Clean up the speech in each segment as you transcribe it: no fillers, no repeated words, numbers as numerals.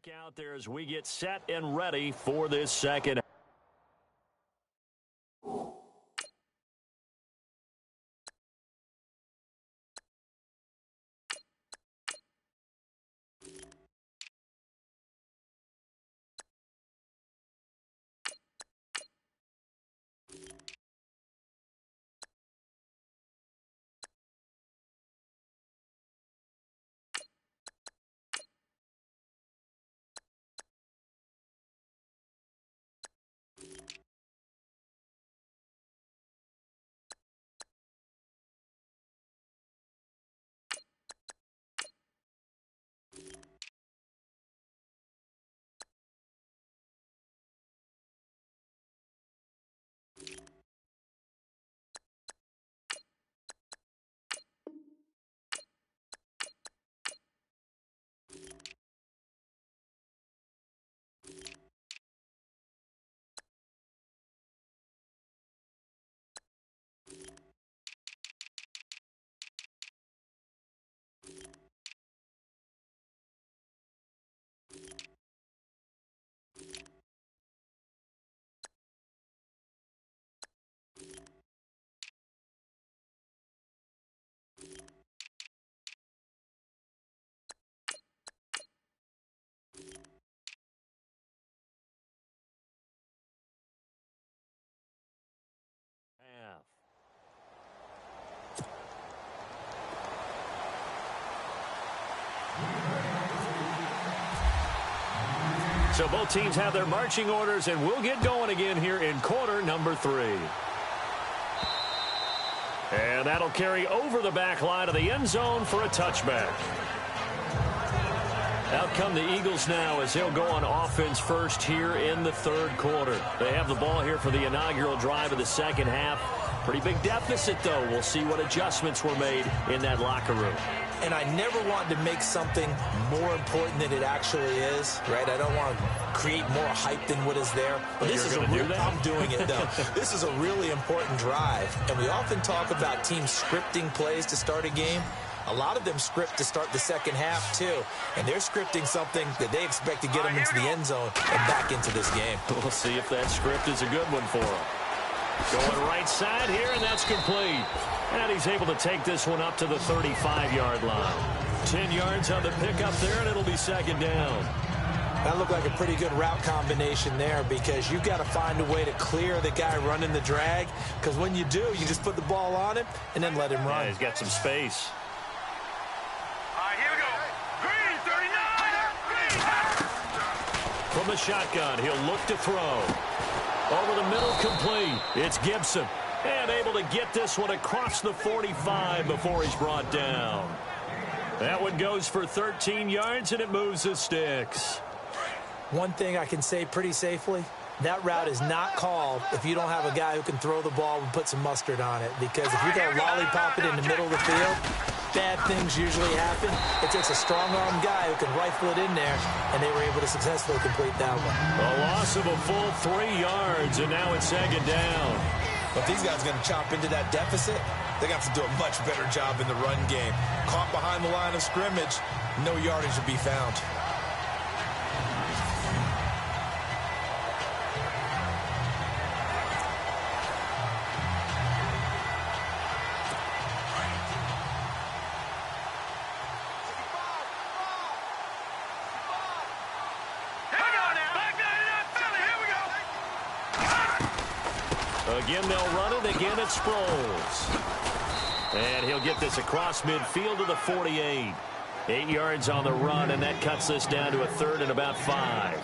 Back out there as we get set and ready for this second. So both teams have their marching orders, and we'll get going again here in quarter number 3. And that'll carry over the back line of the end zone for a touchback. Out come the Eagles now as they'll go on offense first here in the third quarter. They have the ball here for the inaugural drive of the second half. Pretty big deficit, though. We'll see what adjustments were made in that locker room. And I never wanted to make something more important than it actually is, right? I don't want to create more hype than what is there. But this is I'm doing it, though. This is a really important drive. And we often talk about teams scripting plays to start a game. A lot of them script to start the second half, too. And they're scripting something that they expect to get them into the end zone and back into this game. We'll see if that script is a good one for them. Going right side here, and that's complete. And he's able to take this one up to the 35-yard line. 10 yards on the pickup there, and it'll be second down. That looked like a pretty good route combination there because you've got to find a way to clear the guy running the drag. Because when you do, you just put the ball on him and then let him run. Yeah, he's got some space. Here we go. Green, 39. Green. From the shotgun, he'll look to throw. Over the middle, complete. It's Gibson. And able to get this one across the 45 before he's brought down. That one goes for 13 yards, and it moves the sticks. One thing I can say pretty safely, that route is not called if you don't have a guy who can throw the ball and put some mustard on it. Because if you got to lollipop it in the middle of the field, bad things usually happen. It takes a strong-arm guy who can rifle it in there, and they were able to successfully complete that one. A loss of a full 3 yards, and now it's second down. But these guys are going to chop into that deficit. They got to do a much better job in the run game. Caught behind the line of scrimmage, no yardage to be found. Again, they'll run it. Again, it's Sproles. And he'll get this across midfield to the 48. 8 yards on the run, and that cuts this down to a third and about 5.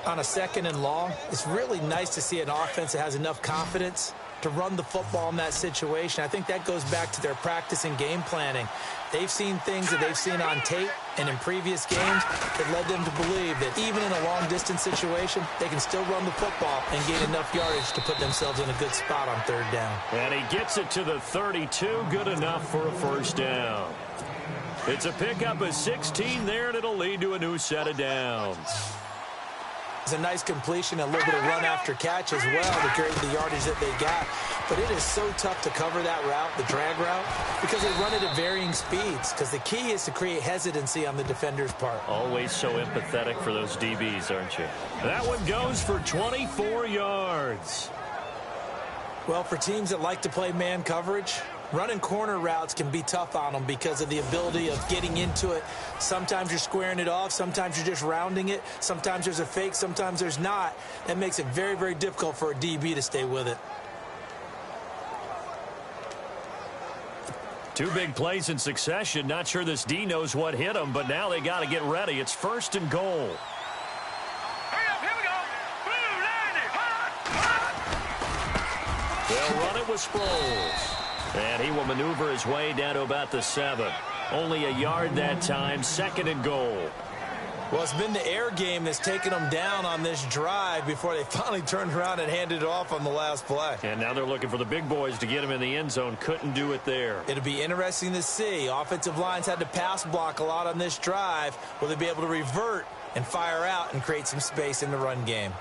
On a second and long, it's really nice to see an offense that has enough confidence to run the football in that situation. I think that goes back to their practice and game planning. They've seen things that they've seen on tape and in previous games that led them to believe that even in a long-distance situation, they can still run the football and gain enough yardage to put themselves in a good spot on third down. And he gets it to the 32, good enough for a first down. It's a pickup of 16 there, and it'll lead to a new set of downs. It's a nice completion, a little bit of run after catch as well to carry the yardage that they got. But it is so tough to cover that route, the drag route, because they run it at varying speeds. Because the key is to create hesitancy on the defender's part. Always so empathetic for those DBs, aren't you? That one goes for 24 yards. Well, for teams that like to play man coverage, running corner routes can be tough on them because of the ability of getting into it. Sometimes you're squaring it off. Sometimes you're just rounding it. Sometimes there's a fake. Sometimes there's not. That makes it very, very difficult for a DB to stay with it. Two big plays in succession. Not sure this D knows what hit him, but now they got to get ready. It's 1st and goal. Here we go. Blue 90. They'll run it with Sproles. And he will maneuver his way down to about the 7. Only a yard that time. 2nd and goal. Well, it's been the air game that's taken them down on this drive before they finally turned around and handed it off on the last play. And now they're looking for the big boys to get him in the end zone. Couldn't do it there. It'll be interesting to see. Offensive lines had to pass block a lot on this drive. Will they be able to revert and fire out and create some space in the run game?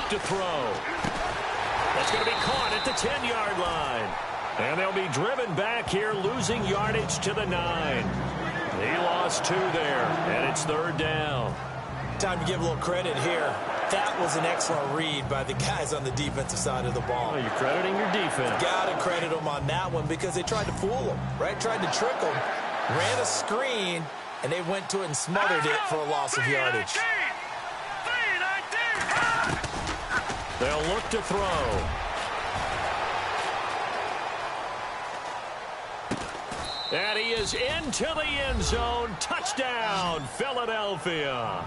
To throw. That's going to be caught at the 10-yard line. And they'll be driven back here, losing yardage to the 9. He lost 2 there, and it's 3rd down. Time to give a little credit here. That was an excellent read by the guys on the defensive side of the ball. Well, you're crediting your defense. Got to credit them on that one because they tried to fool them, right? Tried to trick them, ran a screen, and they went to it and smothered it for a loss of yardage. They'll look to throw. And he is into the end zone. Touchdown, Philadelphia.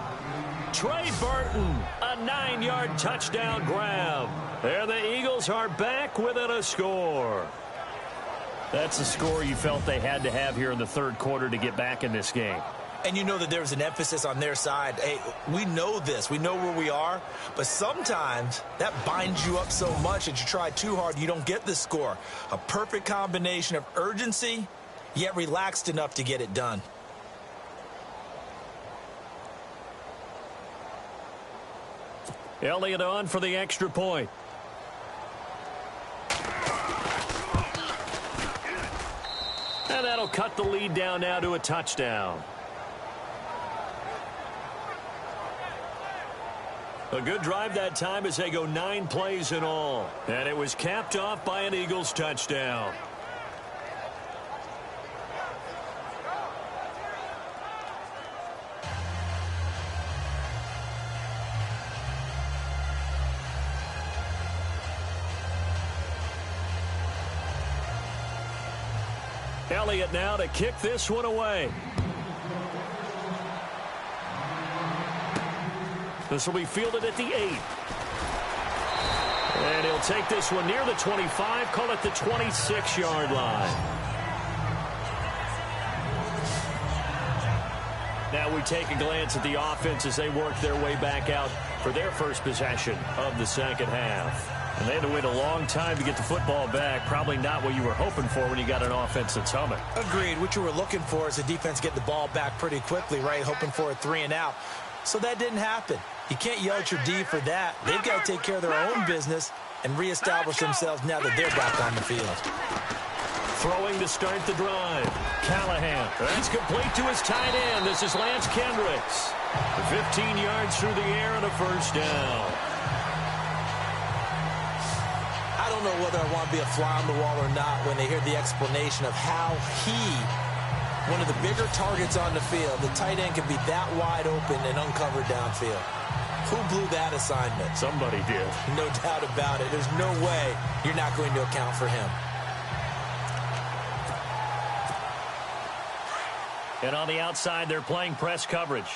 Trey Burton, a 9-yard touchdown grab. And the Eagles are back within a score. That's the score you felt they had to have here in the 3rd quarter to get back in this game. And you know that there's an emphasis on their side. Hey, we know this. We know where we are. But sometimes that binds you up so much that you try too hard, you don't get the score. A perfect combination of urgency, yet relaxed enough to get it done. Elliott on for the extra point. And that'll cut the lead down now to a touchdown. A good drive that time as they go 9 plays in all. And it was capped off by an Eagles touchdown. Elliott now to kick this one away. This will be fielded at the 8. And he'll take this one near the 25, call it the 26-yard line. Now we take a glance at the offense as they work their way back out for their first possession of the 2nd half. And they had to wait a long time to get the football back. Probably not what you were hoping for when you got an offense that's humming. Agreed. What you were looking for is the defense get the ball back pretty quickly, right? Hoping for a 3 and out. So that didn't happen. You can't yell at your D for that. They've got to take care of their own business and reestablish themselves now that they're back on the field. Throwing to start the drive. Callahan. That's complete to his tight end. This is Lance Kendricks. 15 yards through the air and a 1st down. I don't know whether I want to be a fly on the wall or not when they hear the explanation of how one of the bigger targets on the field, the tight end can be that wide open and uncovered downfield. Who blew that assignment? Somebody did. No doubt about it. There's no way you're not going to account for him. And on the outside, they're playing press coverage.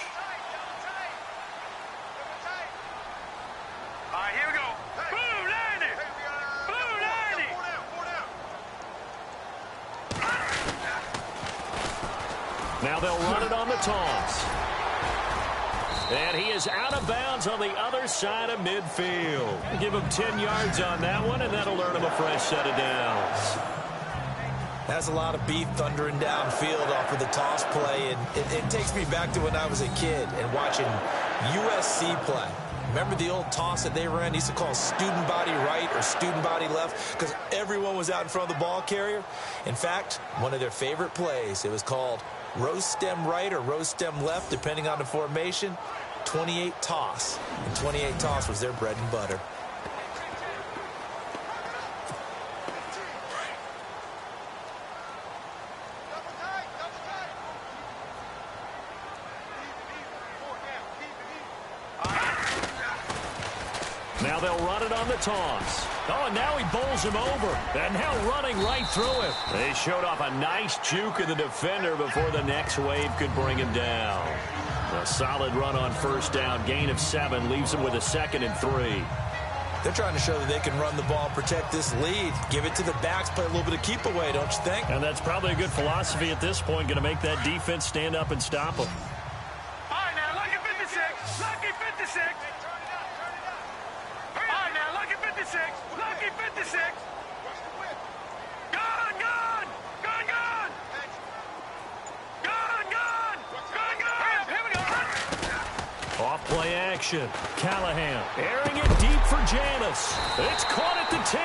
All right, here we go. Blue 90. Blue 90. Now they'll run it on the toss. And he is out of bounds on the other side of midfield. Give him 10 yards on that one, and that'll earn him a fresh set of downs. That's a lot of beef thundering downfield off of the toss play, and it takes me back to when I was a kid and watching USC play. Remember the old toss that they ran? They used to call student body right or student body left because everyone was out in front of the ball carrier. In fact, one of their favorite plays, it was called rose stem right or rose stem left, depending on the formation. 28 toss, and 28 toss was their bread and butter. Now they'll run it on the toss. Oh, and now he bowls him over. And now running right through him. They showed off a nice juke of the defender before the next wave could bring him down. A solid run on first down. Gain of 7 leaves him with a 2nd and 3. They're trying to show that they can run the ball, protect this lead. Give it to the backs, play a little bit of keep away, don't you think? And that's probably a good philosophy at this point. Going to make that defense stand up and stop them. All right, now, lucky 56. Lucky 56. All right, now, lucky 56. Lucky 56. Gone, gone. Gone, gone. Gone, gone. Gone, gone. Here we go. Off play action. Callahan airing it deep for Janis. It's caught at the 10.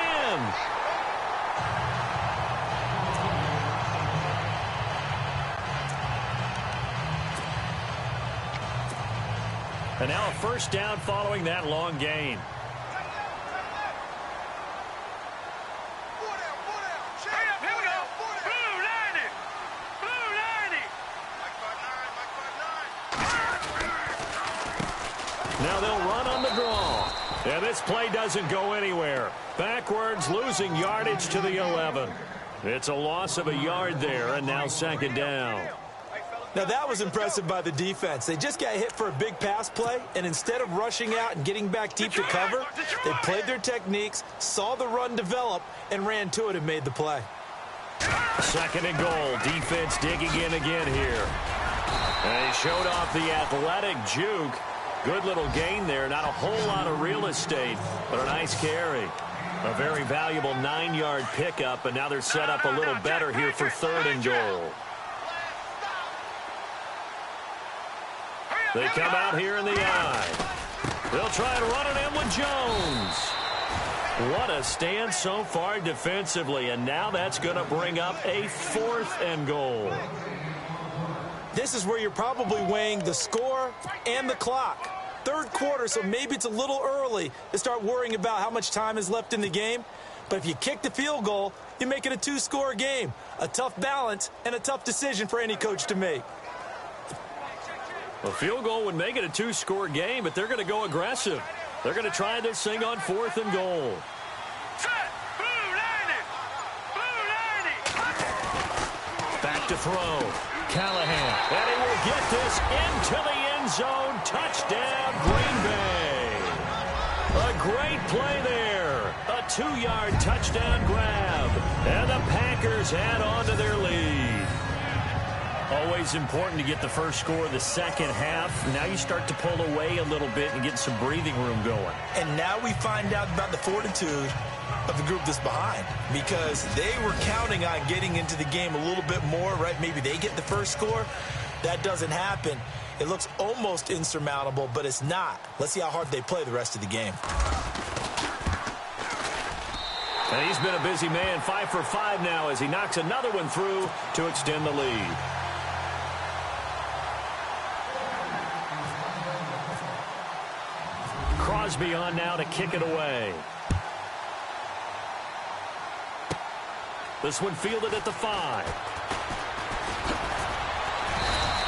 And now a first down following that long gain. Here we go. Blue 90. Blue 90. Now they'll run on the draw. And this play doesn't go anywhere. Backwards, losing yardage to the 11. It's a loss of a yard there, and now 2nd down. Now, that was impressive by the defense. They just got hit for a big pass play, and instead of rushing out and getting back deep to cover, they played their techniques, saw the run develop, and ran to it and made the play. 2nd and goal. Defense digging in again here. And he showed off the athletic juke. Good little gain there. Not a whole lot of real estate, but a nice carry. A very valuable 9-yard pickup, and now they're set up a little better here for 3rd and goal. They come out here in the eye. They'll try and run it in with Jones. What a stand so far defensively, and now that's going to bring up a 4th and goal. This is where you're probably weighing the score and the clock. 3rd quarter, so maybe it's a little early to start worrying about how much time is left in the game. But if you kick the field goal, you make it a 2-score game. A tough balance and a tough decision for any coach to make. A field goal would make it a 2-score game, but they're going to go aggressive. They're going to try this thing on 4th and goal. Set. Blue 90. Blue 90. Back to throw. Callahan. And he will get this into the end zone. Touchdown, Green Bay. A great play there. A 2-yard touchdown grab. And the Packers add on to their lead. Always important to get the first score of the second half. Now you start to pull away a little bit and get some breathing room going. And now we find out about the fortitude of the group that's behind, because they were counting on getting into the game a little bit more, right? Maybe they get the first score. That doesn't happen. It looks almost insurmountable, but it's not. Let's see how hard they play the rest of the game. And he's been a busy man, 5 for 5 now as he knocks another one through to extend the lead. Crosby on now to kick it away. This one fielded at the 5.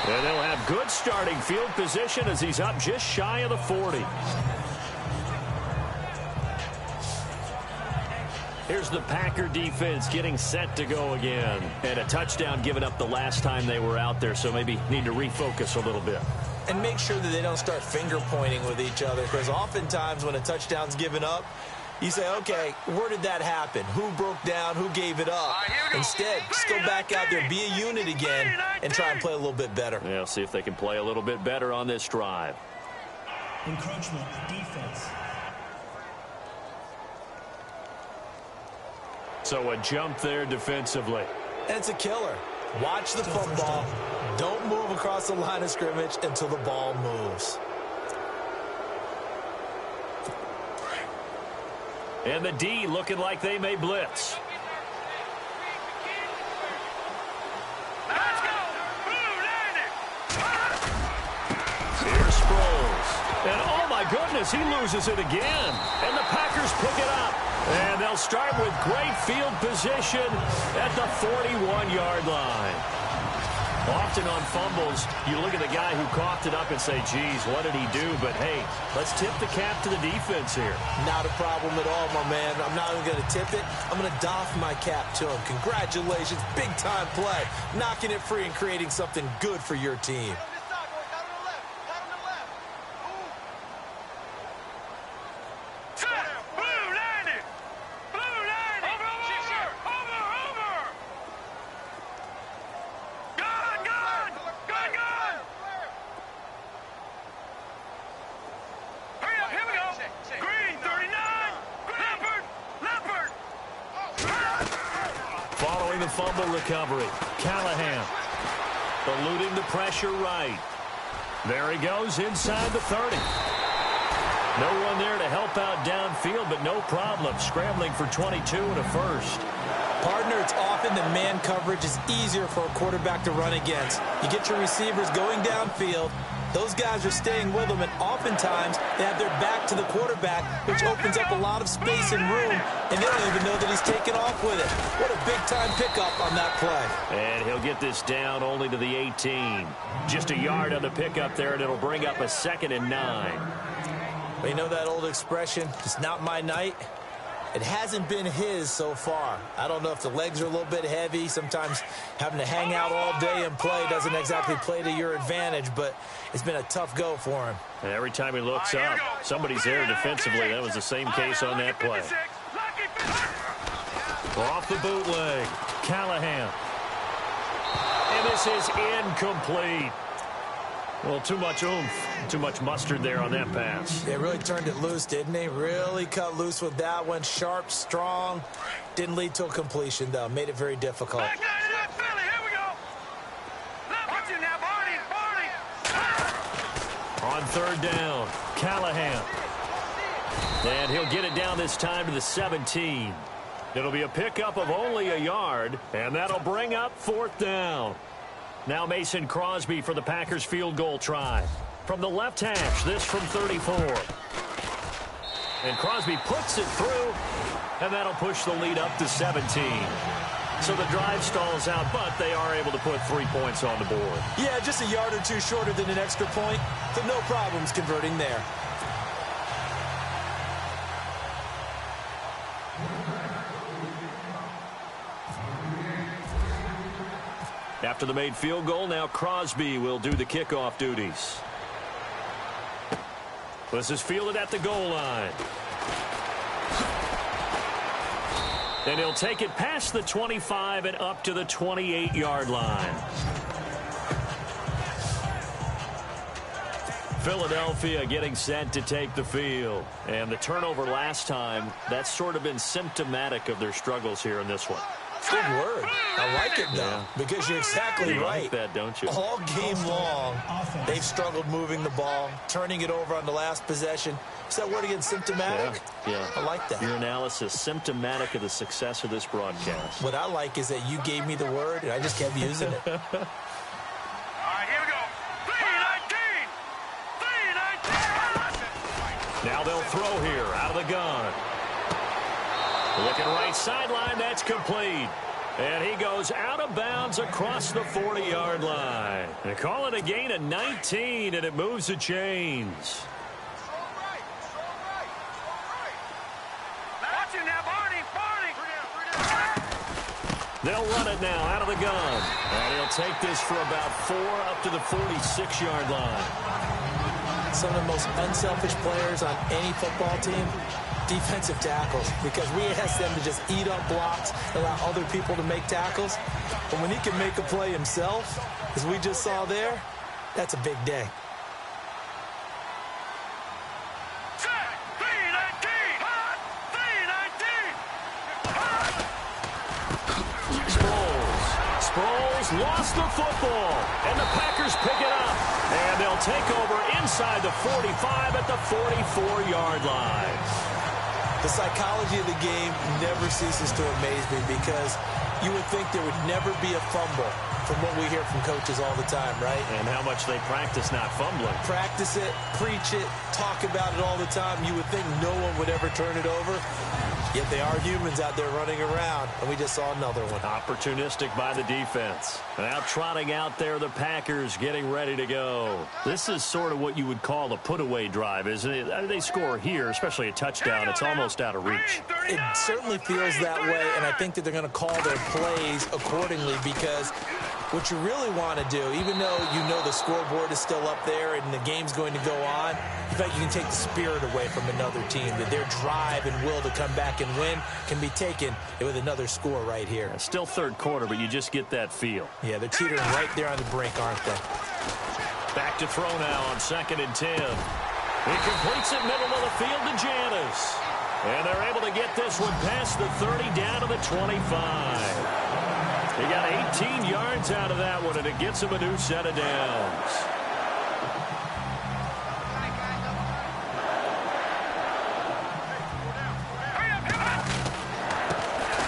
And they'll have good starting field position as he's up just shy of the 40. Here's the Packer defense getting set to go again. And a touchdown given up the last time they were out there, so maybe need to refocus a little bit. And make sure that they don't start finger-pointing with each other, because oftentimes when a touchdown's given up, you say, okay, where did that happen? Who broke down? Who gave it up? Instead, just go back out there, be a unit again, and try and play a little bit better. Yeah, see if they can play a little bit better on this drive. Encroachment defense. So a jump there defensively. And it's a killer. Watch the football. Don't move across the line of scrimmage until the ball moves. And the D looking like they may blitz. Let's go. Here's Sproles. And oh my goodness, he loses it again. And the Packers pick it up. And they'll start with great field position at the 41-yard line. Often on fumbles, you look at the guy who coughed it up and say, geez, what did he do? But, hey, let's tip the cap to the defense here. Not a problem at all, my man. I'm not even going to tip it. I'm going to doff my cap to him. Congratulations. Big-time play. Knocking it free and creating something good for your team. Following the fumble recovery, Callahan eluding the pressure right. There he goes inside the 30. No one there to help out downfield, but no problem scrambling for 22 and a first. Partner, it's often that man coverage is easier for a quarterback to run against. You get your receivers going downfield. Those guys are staying with them, and oftentimes they have their back to the quarterback, which opens up a lot of space and room, and they don't even know that he's taken off with it. What a big-time pickup on that play. And he'll get this down only to the 18. Just a yard on the pickup there, and it'll bring up a 2nd and 9. Well, you know that old expression, it's not my night? It hasn't been his so far. I don't know if the legs are a little bit heavy. Sometimes having to hang out all day and play doesn't exactly play to your advantage, but it's been a tough go for him. And every time he looks up, somebody's there defensively. That was the same case on that play. Off the bootleg, Callahan. And this is incomplete. Well, too much oomph, too much mustard there on that pass. They really turned it loose, didn't they? Really cut loose with that one. Sharp, strong. Didn't lead to a completion, though. Made it very difficult. Here we go. Watch it now, Barney. On 3rd down, Callahan. And he'll get it down this time to the 17. It'll be a pickup of only a yard, and that'll bring up 4th down. Now Mason Crosby for the Packers field goal try. From the left hash, this from 34. And Crosby puts it through, and that'll push the lead up to 17. So the drive stalls out, but they are able to put 3 points on the board. Yeah, just a yard or two shorter than an extra point, so no problems converting there. After the made field goal, now Crosby will do the kickoff duties. This is fielded at the goal line. And he'll take it past the 25 and up to the 28-yard line. Philadelphia getting set to take the field. And the turnover last time, that's sort of been symptomatic of their struggles here in this one. Good word. I like it, though, because you're exactly right. You like that, don't you? All game long, they've struggled moving the ball, turning it over on the last possession. Is that word again, symptomatic? Yeah. I like that. Your analysis, symptomatic of the success of this broadcast. What I like is that you gave me the word, and I just kept using it. All right, here we go. 3-19. Now they'll throw here out of the gun. Looking right sideline, that's complete. And he goes out of bounds across the 40-yard line. They call it a gain of 19, and it moves the chains. Watch it now, Barney. They'll run it now out of the gun. And he'll take this for about 4 up to the 46-yard line. Some of the most unselfish players on any football team, defensive tackles, because we ask them to just eat up blocks, allow other people to make tackles. But when he can make a play himself, as we just saw there, that's a big day. Sproles has lost the football, and the Packers pick it up. And they'll take over inside the 45 at the 44-yard line. The psychology of the game never ceases to amaze me because you would think there would never be a fumble from what we hear from coaches all the time, right? And how much they practice not fumbling. Practice it, preach it, talk about it all the time. You would think no one would ever turn it over. Yet they are humans out there running around, and we just saw another one. Opportunistic by the defense. Now trotting out there, the Packers getting ready to go. This is sort of what you would call a put-away drive, isn't it? They score here, especially a touchdown. It's almost out of reach. It certainly feels that way, and I think that they're going to call their plays accordingly because what you really want to do, even though you know the scoreboard is still up there and the game's going to go on, in fact, you can take the spirit away from another team, that their drive and will to come back and win can be taken with another score right here. Yeah, still third quarter, but you just get that feel. Yeah, they're teetering right there on the brink, aren't they? Back to throw now on 2nd and 10. He completes it middle of the field to Janis. And they're able to get this one past the 30 down to the 25. He got 18 yards out of that one, and it gets him a new set of downs.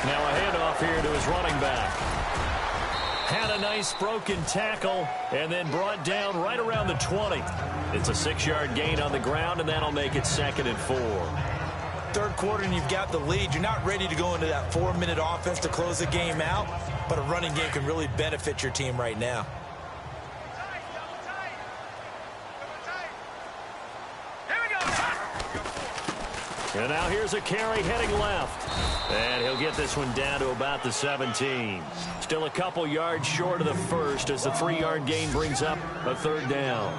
Now a handoff here to his running back. Had a nice broken tackle and then brought down right around the 20. It's a 6-yard gain on the ground, and that'll make it 2nd and 4. Third quarter and you've got the lead. You're not ready to go into that 4-minute offense to close the game out, but a running game can really benefit your team right now. And now here's a carry heading left. And he'll get this one down to about the 17. Still a couple yards short of the first as the 3-yard gain brings up a 3rd down.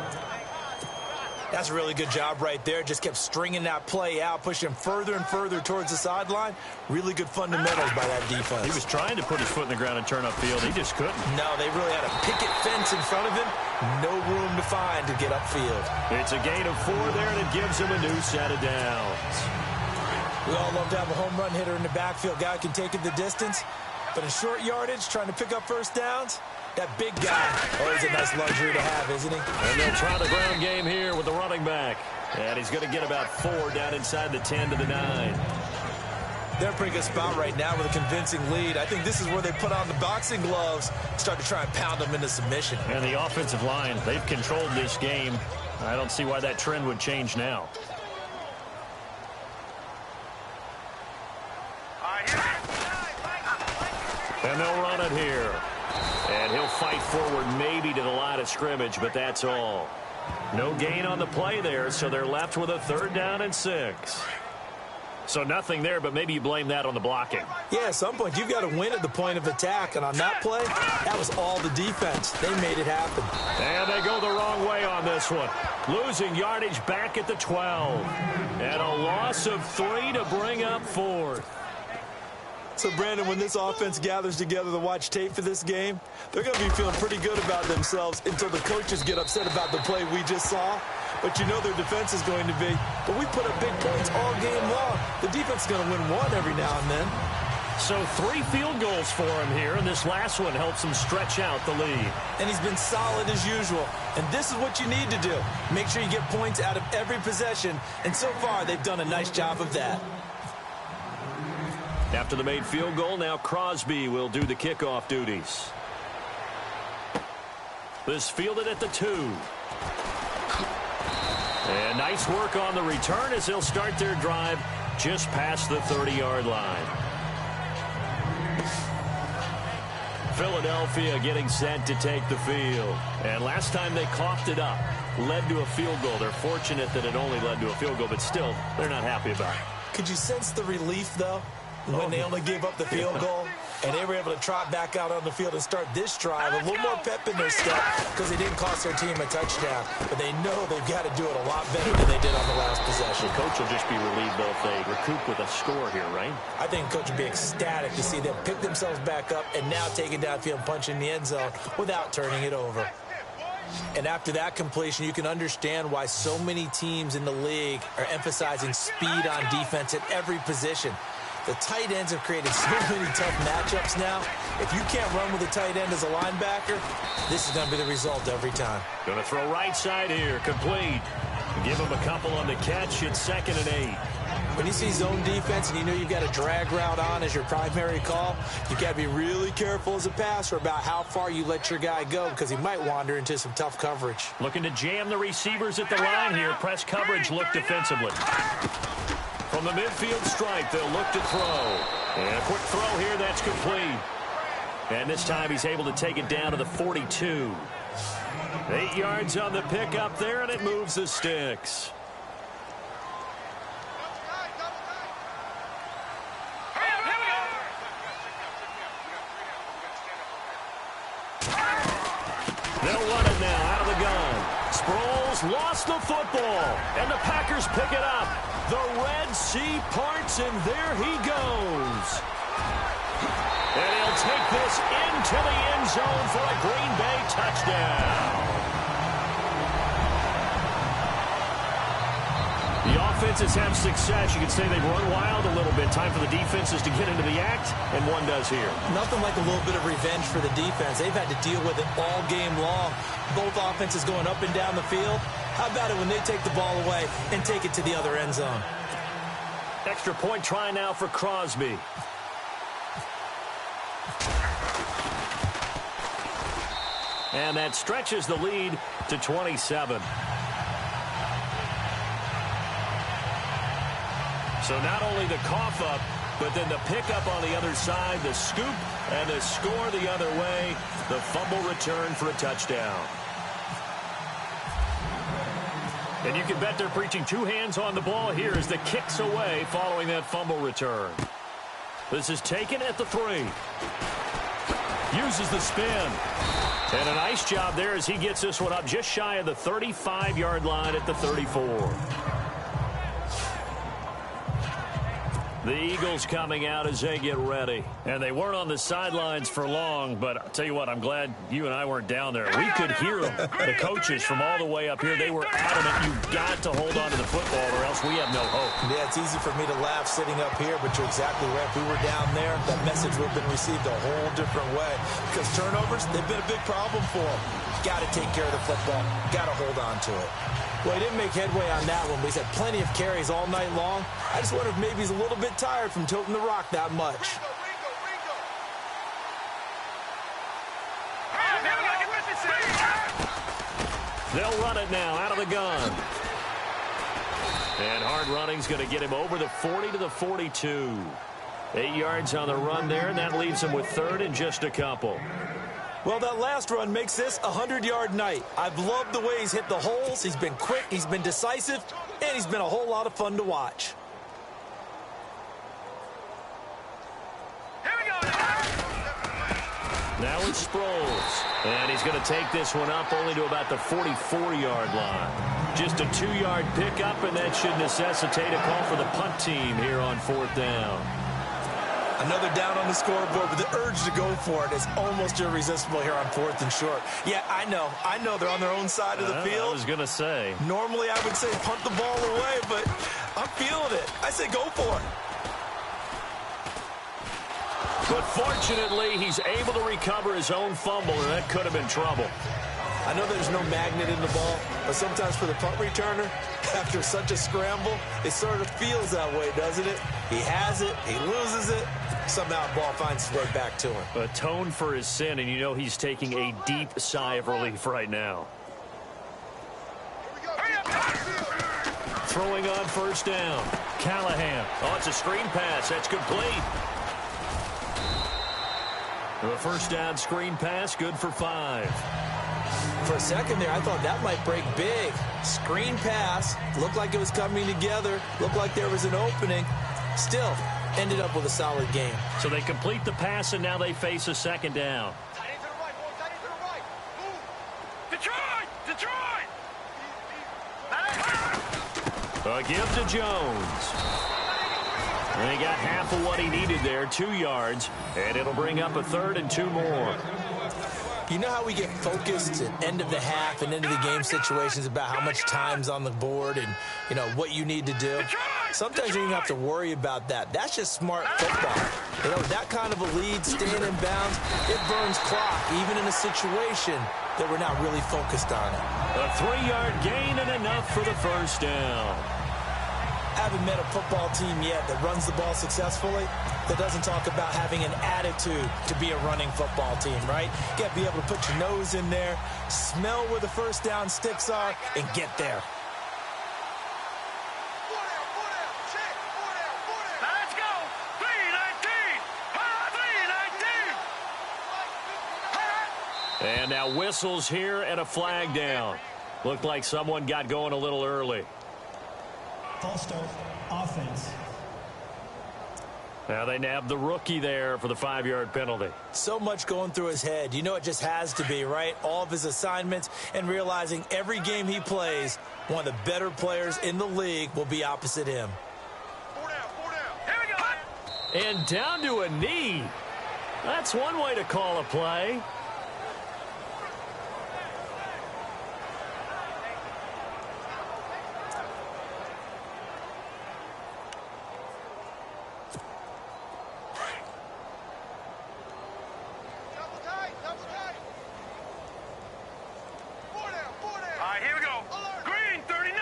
That's a really good job right there. Just kept stringing that play out, pushing further and further towards the sideline. Really good fundamentals by that defense. He was trying to put his foot in the ground and turn upfield. He just couldn't. No, they really had a picket fence in front of him. No room to find to get upfield. It's a gain of 4 there, and it gives him a new set of downs. We all love to have a home run hitter in the backfield. Guy can take it the distance. But in short yardage, trying to pick up first downs, that big guy, always a nice luxury to have, isn't he? And they'll try the ground game here with the running back. And he's going to get about 4 down inside the 10 to the 9. They're in a pretty good spot right now with a convincing lead. I think this is where they put on the boxing gloves, start to try and pound them into submission. And the offensive line, they've controlled this game. I don't see why that trend would change now. And they'll run it here. And he'll fight forward maybe to the line of scrimmage, but that's all. No gain on the play there, so they're left with a 3rd down and 6. So nothing there, but maybe you blame that on the blocking. Yeah, at some point, you've got to win at the point of attack. And on that play, that was all the defense. They made it happen. And they go the wrong way on this one. Losing yardage back at the 12. And a loss of 3 to bring up 4th. So, Brandon, when this offense gathers together to watch tape for this game, they're going to be feeling pretty good about themselves until the coaches get upset about the play we just saw. But you know their defense is going to be, but we put up big points all game long. The defense is going to win one every now and then. So 3 field goals for him here, and this last one helps him stretch out the lead. And he's been solid as usual. And this is what you need to do. Make sure you get points out of every possession. And so far, they've done a nice job of that. After the made field goal, now Crosby will do the kickoff duties. This fielded at the 2. And nice work on the return as they'll start their drive just past the 30-yard line. Philadelphia getting set to take the field. And last time they coughed it up, led to a field goal. They're fortunate that it only led to a field goal, but still, they're not happy about it. Could you sense the relief, though, when they only gave up the field goal? And they were able to trot back out on the field and start this drive. A little more pep in their step because they didn't cost their team a touchdown. But they know they've got to do it a lot better than they did on the last possession. The coach will just be relieved, though, if they recoup with a score here, right? I think the coach will be ecstatic to see them pick themselves back up and now take it downfield and punch in the end zone without turning it over. And after that completion, you can understand why so many teams in the league are emphasizing speed on defense at every position. The tight ends have created so many tough matchups now. If you can't run with a tight end as a linebacker, this is going to be the result every time. Going to throw right side here, complete. Give him a couple on the catch. It's 2nd and 8. When you see zone defense and you know you've got a drag route on as your primary call, you've got to be really careful as a passer about how far you let your guy go because he might wander into some tough coverage. Looking to jam the receivers at the line here. Press coverage, look defensively. From the midfield stripe, they'll look to throw. And a quick throw here, that's complete. And this time he's able to take it down to the 42. 8 yards on the pickup there, and it moves the sticks. They'll run it now out of the gun. Sproles lost the football, and the Packers pick it up. The Red Sea parts, and there he goes. And he'll take this into the end zone for a Green Bay touchdown. The offenses have success. You could say they've run wild a little bit. Time for the defenses to get into the act, and one does here. Nothing like a little bit of revenge for the defense. They've had to deal with it all game long. Both offenses going up and down the field. How about it when they take the ball away and take it to the other end zone? Extra point try now for Crosby. And that stretches the lead to 27. So not only the cough up, but then the pickup on the other side, the scoop, and the score the other way. The fumble return for a touchdown. And you can bet they're preaching 2 hands on the ball here as the kick's away following that fumble return. This is taken at the 3. Uses the spin. And a nice job there as he gets this one up just shy of the 35-yard line at the 34. The Eagles coming out as they get ready. And they weren't on the sidelines for long, but I'll tell you what, I'm glad you and I weren't down there. We could hear them, the coaches from all the way up here. They were adamant, you've got to hold on to the football or else we have no hope. Yeah, it's easy for me to laugh sitting up here, but you're exactly right. If we were down there, that message would have been received a whole different way. Because turnovers, they've been a big problem for them. Got to take care of the football. Got to hold on to it. Well, he didn't make headway on that one, but he's had plenty of carries all night long. I just wonder if maybe he's a little bit tired from toting the rock that much. They'll run it now out of the gun. And hard running's going to get him over the 40 to the 42. 8 yards on the run there, and that leaves him with 3rd and just a couple. Well, that last run makes this a 100-yard night. I've loved the way he's hit the holes. He's been quick, he's been decisive, and he's been a whole lot of fun to watch. Here we go. Now it's Sproles. And he's going to take this one up only to about the 44-yard line. Just a 2-yard pickup, and that should necessitate a call for the punt team here on 4th down. Another down on the scoreboard, but the urge to go for it is almost irresistible here on 4th and short. Yeah, I know they're on their own side of the field. I was going to say. Normally I would say punt the ball away, but I'm feeling it. I say go for it. But fortunately, he's able to recover his own fumble, and that could have been trouble. I know there's no magnet in the ball, but sometimes for the punt returner, after such a scramble, it sort of feels that way, doesn't it? He has it, he loses it, somehow the ball finds its way back to him. Atone for his sin, and you know he's taking a deep sigh of relief right now. Throwing on 1st down. Callahan. Oh, it's a screen pass. That's complete. The 1st down screen pass, good for 5. For a second there, I thought that might break big. Screen pass, looked like it was coming together, looked like there was an opening. Still, ended up with a solid game. So they complete the pass, and now they face a 2nd down. A give to Jones. And he got half of what he needed there, 2 yards, and it'll bring up a 3rd and 2 more. You know how we get focused at end of the half and into the game situations about how much time's on the board and, you know, what you need to do? Sometimes you don't have to worry about that. That's just smart football. You know, that kind of a lead, staying in bounds, it burns clock, even in a situation that we're not really focused on it. A 3-yard gain and enough for the first down. I haven't met a football team yet that runs the ball successfully that doesn't talk about having an attitude to be a running football team, right? You got to be able to put your nose in there, smell where the first down sticks are, and get there. Let's go. 3-19. 3-19. And now whistles here and a flag down. Looked like someone got going a little early. False start, offense. Now they nabbed the rookie there for the 5-yard penalty. So much going through his head. You know it just has to be, right? All of his assignments and realizing every game he plays, one of the better players in the league will be opposite him. 4 down. 4 down. Here we go. And down to a knee. That's one way to call a play. Double tight. Double tight. 4 down. 4 down. All right, here we go. Green, 39.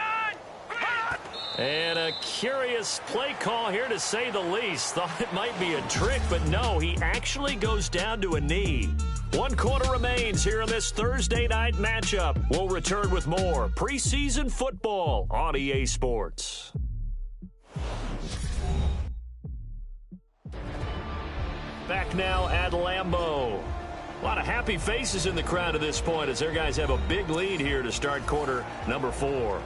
Hot. And a curious play call here, to say the least. Thought it might be a trick, but no, he actually goes down to a knee. 1 quarter remains here in this Thursday night matchup. We'll return with more preseason football on EA Sports. Back now at Lambeau. A lot of happy faces in the crowd at this point as their guys have a big lead here to start quarter number 4.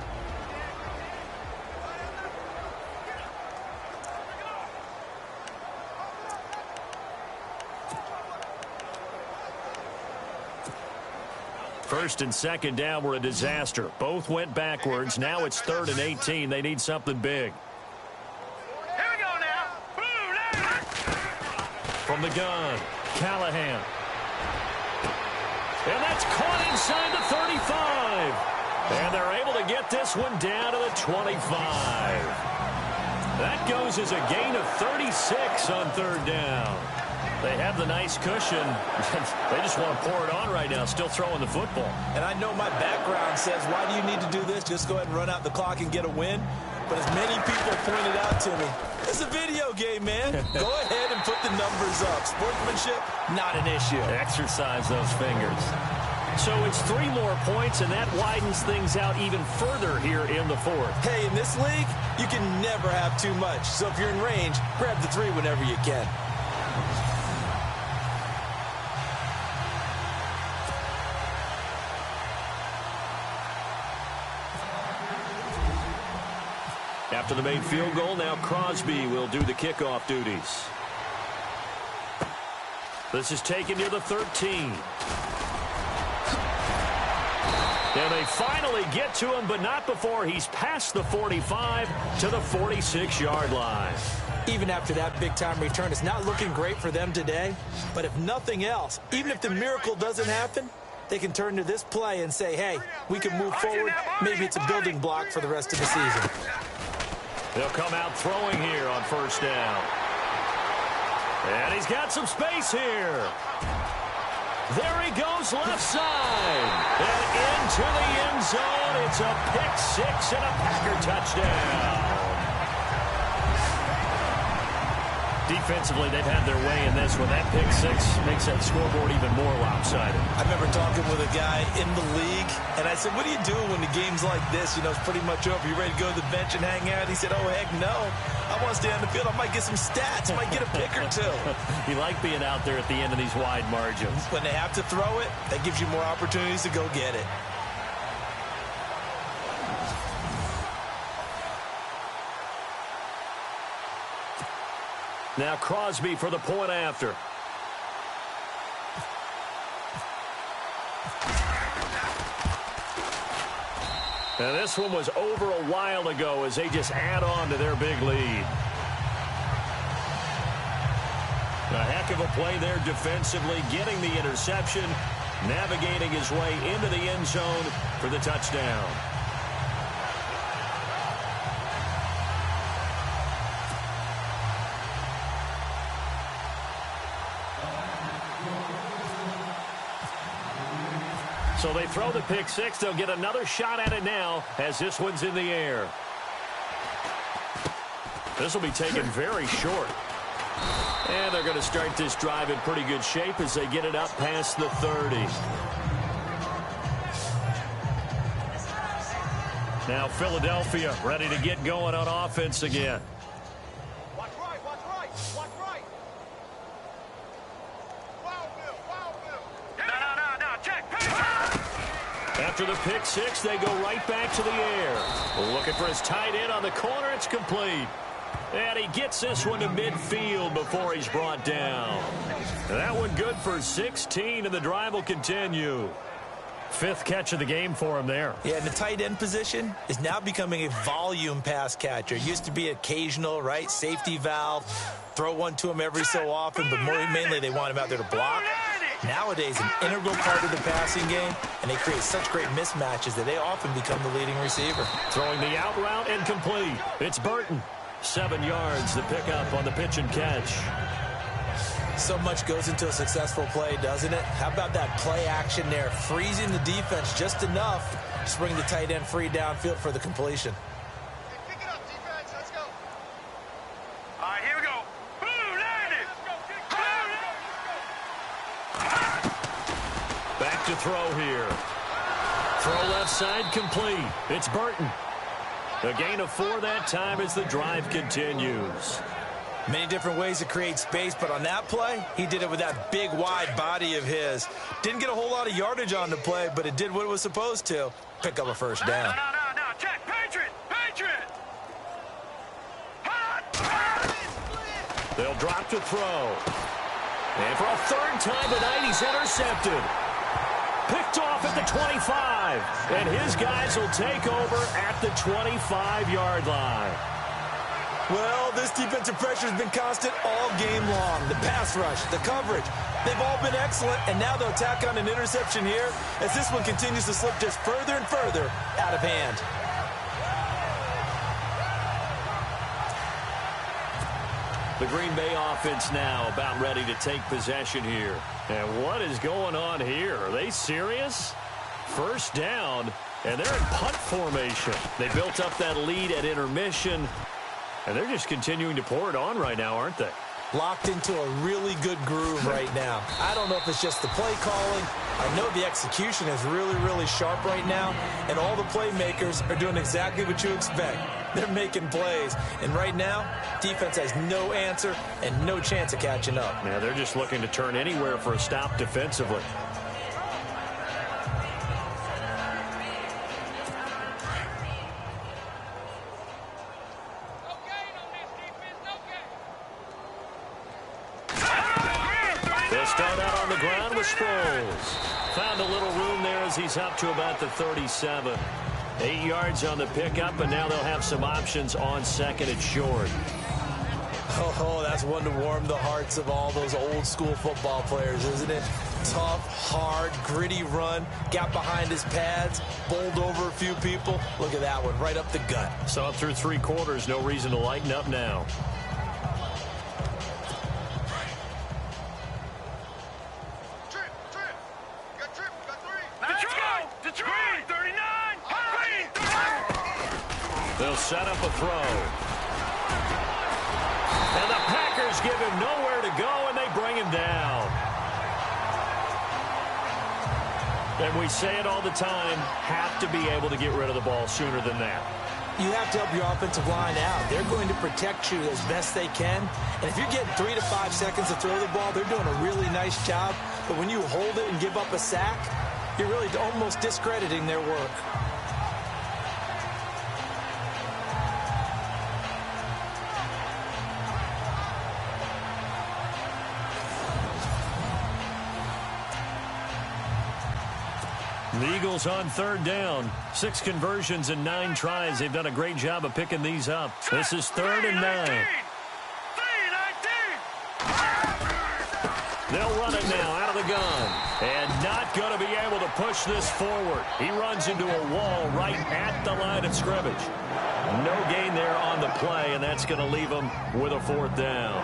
First and second down were a disaster. Both went backwards. Now it's 3rd and 18. They need something big. Here we go now. Blue, left. From the gun, Callahan. And that's caught inside the 35. And they're able to get this one down to the 25. That goes as a gain of 36 on 3rd down. They have the nice cushion. They just want to pour it on right now, still throwing the football. And I know my background says, why do you need to do this? Just go ahead and run out the clock and get a win. But as many people pointed out to me, it's a video game, man. Go ahead and put the numbers up. Sportsmanship, not an issue. Exercise those fingers. So it's 3 more points, and that widens things out even further here in the 4th. Hey, in this league, you can never have too much. So if you're in range, grab the 3 whenever you can. After the made field goal, now Crosby will do the kickoff duties. This is taken near the 13. And they finally get to him, but not before he's past the 45 to the 46-yard line. Even after that big-time return, it's not looking great for them today. But if nothing else, even if the miracle doesn't happen, they can turn to this play and say, hey, we can move forward. Maybe it's a building block for the rest of the season. They'll come out throwing here on 1st down. And he's got some space here. There he goes left side. And into the end zone. It's a pick-6 and a Packer touchdown. Defensively, they've had their way in this one. That pick-6 makes that scoreboard even more lopsided. I remember talking with a guy in the league, and I said, what do you do when the game's like this? You know, it's pretty much over. You ready to go to the bench and hang out? He said, oh, heck no. I want to stay on the field. I might get some stats. I might get a pick or 2. You like being out there at the end of these wide margins. When they have to throw it, that gives you more opportunities to go get it. Now Crosby for the point after. Now this one was over a while ago as they just add on to their big lead. A heck of a play there defensively, getting the interception, navigating his way into the end zone for the touchdown. So they throw the pick six. They'll get another shot at it now as this one's in the air. This will be taken very short. And they're going to start this drive in pretty good shape as they get it up past the 30. Now Philadelphia ready to get going on offense again. Watch right, watch right, watch right. Wow, Bill. No, check. After the pick six, they go right back to the air. Looking for his tight end on the corner. It's complete. And he gets this one to midfield before he's brought down. That one good for 16, and the drive will continue. Fifth catch of the game for him there. Yeah, and the tight end position is now becoming a volume pass catcher. It used to be occasional, right? Safety valve. Throw one to him every so often, but mainly they want him out there to block. Nowadays, an integral part of the passing game, and they create such great mismatches that they often become the leading receiver. Throwing the out route and complete. It's Burton. 7 yards to pick up on the pitch and catch. So much goes into a successful play, doesn't it? How about that play action there? Freezing the defense just enough to bring the tight end free downfield for the completion. Hey, pick it up, defense. Let's go. All right, here we go. Boom, land it. Back to throw here. Throw left side complete. It's Burton. A gain of 4 that time as the drive continues. Many different ways to create space, but on that play, he did it with that big, wide body of his. Didn't get a whole lot of yardage on the play, but it did what it was supposed to. Pick up a first down. No. Check. Patriot. They'll drop to throw. And for a third time tonight, he's intercepted. Picked off at the 25. And his guys will take over at the 25-yard line. Well, this defensive pressure has been constant all game long. The pass rush, the coverage, they've all been excellent, and now they'll tack on an interception here as this one continues to slip just further and further out of hand. The Green Bay offense now about ready to take possession here. And what is going on here? Are they serious? First down, and they're in punt formation. They built up that lead at intermission, and they're just continuing to pour it on right now, aren't they? Locked into a really good groove right now. I don't know if it's just the play calling. I know the execution is really, really sharp right now, and all the playmakers are doing exactly what you expect. They're making plays, and right now, defense has no answer and no chance of catching up. Yeah, they're just looking to turn anywhere for a stop defensively. They'll start out on the ground with Sproles. Found a little room there as he's up to about the 37. 8 yards on the pickup, and now they'll have some options on second and short. Oh, that's one to warm the hearts of all those old school football players, isn't it? Tough, hard, gritty run, got behind his pads, bowled over a few people. Look at that one, right up the gut. Saw it through 3 quarters, no reason to lighten up now. They'll set up a throw. And the Packers give him nowhere to go, and they bring him down. And we say it all the time, have to be able to get rid of the ball sooner than that. You have to help your offensive line out. They're going to protect you as best they can. And if you're getting 3 to 5 seconds to throw the ball, they're doing a really nice job. But when you hold it and give up a sack, you're really almost discrediting their work. The Eagles on third down. 6 conversions and 9 tries. They've done a great job of picking these up. This is 3rd and 9. They'll run it now out of the gun. And not going to be able to push this forward. He runs into a wall right at the line of scrimmage. No gain there on the play, and that's going to leave him with a 4th down.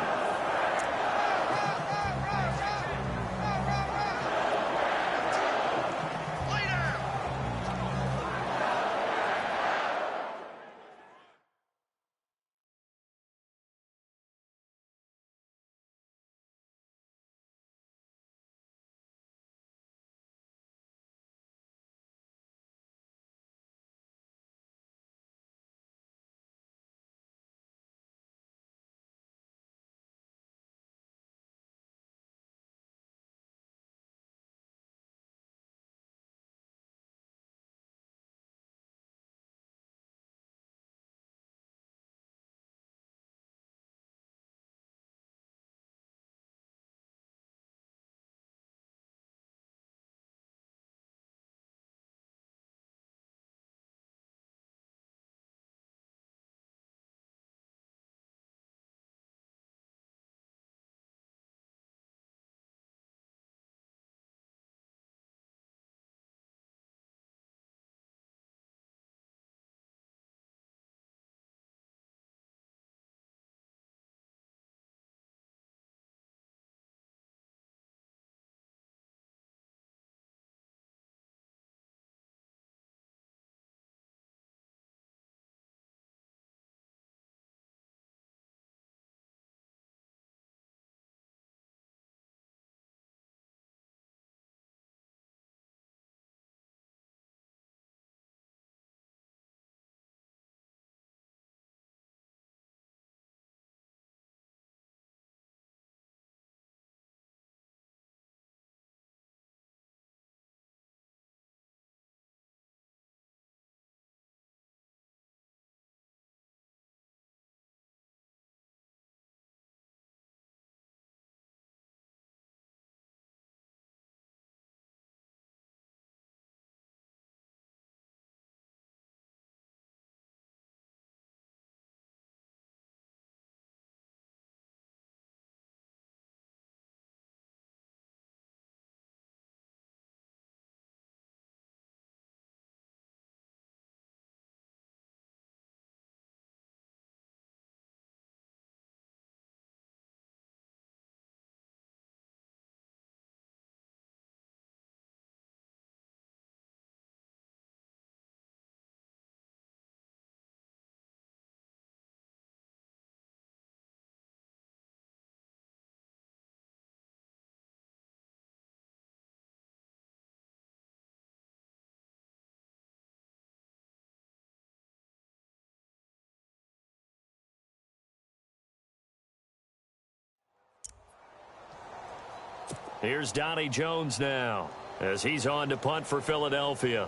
Here's Donnie Jones now as he's on to punt for Philadelphia.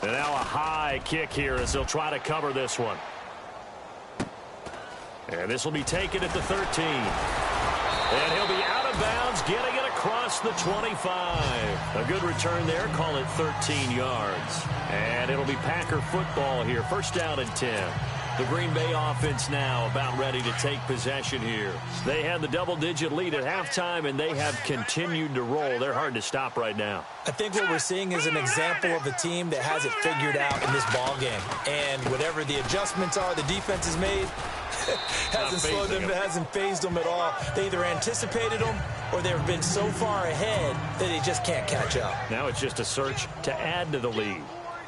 And now a high kick here as they'll try to cover this one. And this will be taken at the 13. And he'll be out of bounds, getting it across the 25. A good return there. Call it 13 yards. And it'll be Packer football here. First down and 10. The Green Bay offense now about ready to take possession here. They had the double-digit lead at halftime, and they have continued to roll. They're hard to stop right now. I think what we're seeing is an example of a team that has it figured out in this ball game. And whatever the adjustments are the defense has made, hasn't slowed them, hasn't phased them at all. They either anticipated them or they've been so far ahead that they just can't catch up. Now it's just a search to add to the lead.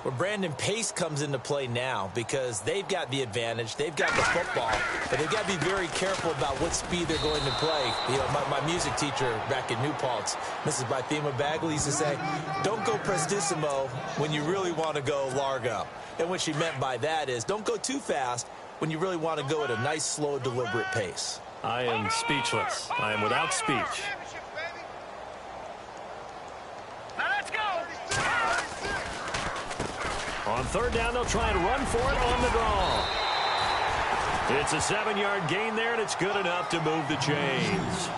Well, Brandon, pace comes into play now because they've got the advantage. They've got the football, but they've got to be very careful about what speed they're going to play. You know, my music teacher back in New Paltz, Mrs. Bythema Bagley, used to say, don't go prestissimo when you really want to go largo. And what she meant by that is don't go too fast when you really want to go at a nice, slow, deliberate pace. I am speechless. I am without speech. Now let's go. On third down, they'll try and run for it on the draw. It's a 7-yard gain there, and it's good enough to move the chains.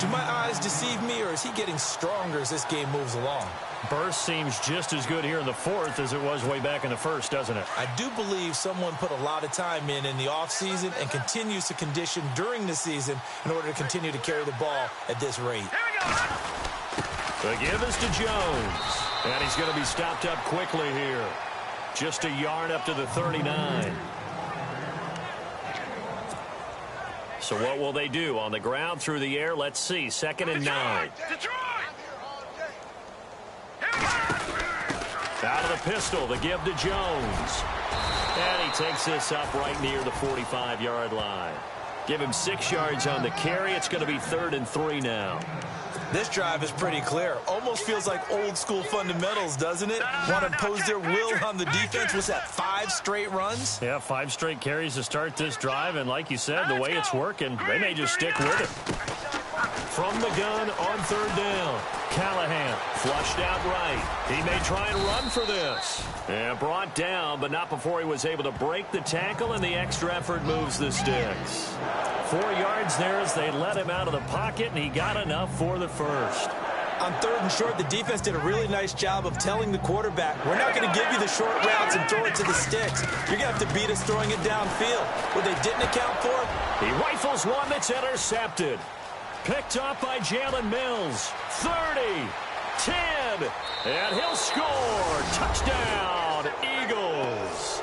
Do my eyes deceive me, or is he getting stronger as this game moves along? Burst seems just as good here in the fourth as it was way back in the first, doesn't it? I do believe someone put a lot of time in the offseason and continues to condition during the season in order to continue to carry the ball at this rate. Here we go. The give is to Jones. And he's going to be stopped up quickly here. Just a yard up to the 39. So what will they do? On the ground, through the air, let's see. 2nd and 9. Detroit! Out of the pistol, the give to Jones. And he takes this up right near the 45-yard line. Give him 6 yards on the carry. It's going to be 3rd and 3 now. This drive is pretty clear. Almost feels like old school fundamentals, doesn't it? Want to impose their will on the defense. Was that 5 straight runs? Yeah, 5 straight carries to start this drive. And like you said, the way it's working, they may just stick with it. From the gun on third down. Callahan flushed out right. He may try and run for this. And brought down, but not before he was able to break the tackle, and the extra effort moves the sticks. 4 yards there as they let him out of the pocket, and he got enough for the first. On 3rd and short, the defense did a really nice job of telling the quarterback, we're not going to give you the short routes and throw it to the sticks. You're going to have to beat us throwing it downfield. What they didn't account for? He rifles one that's intercepted. Picked up by Jalen Mills. 30, 10, and he'll score. Touchdown, Eagles.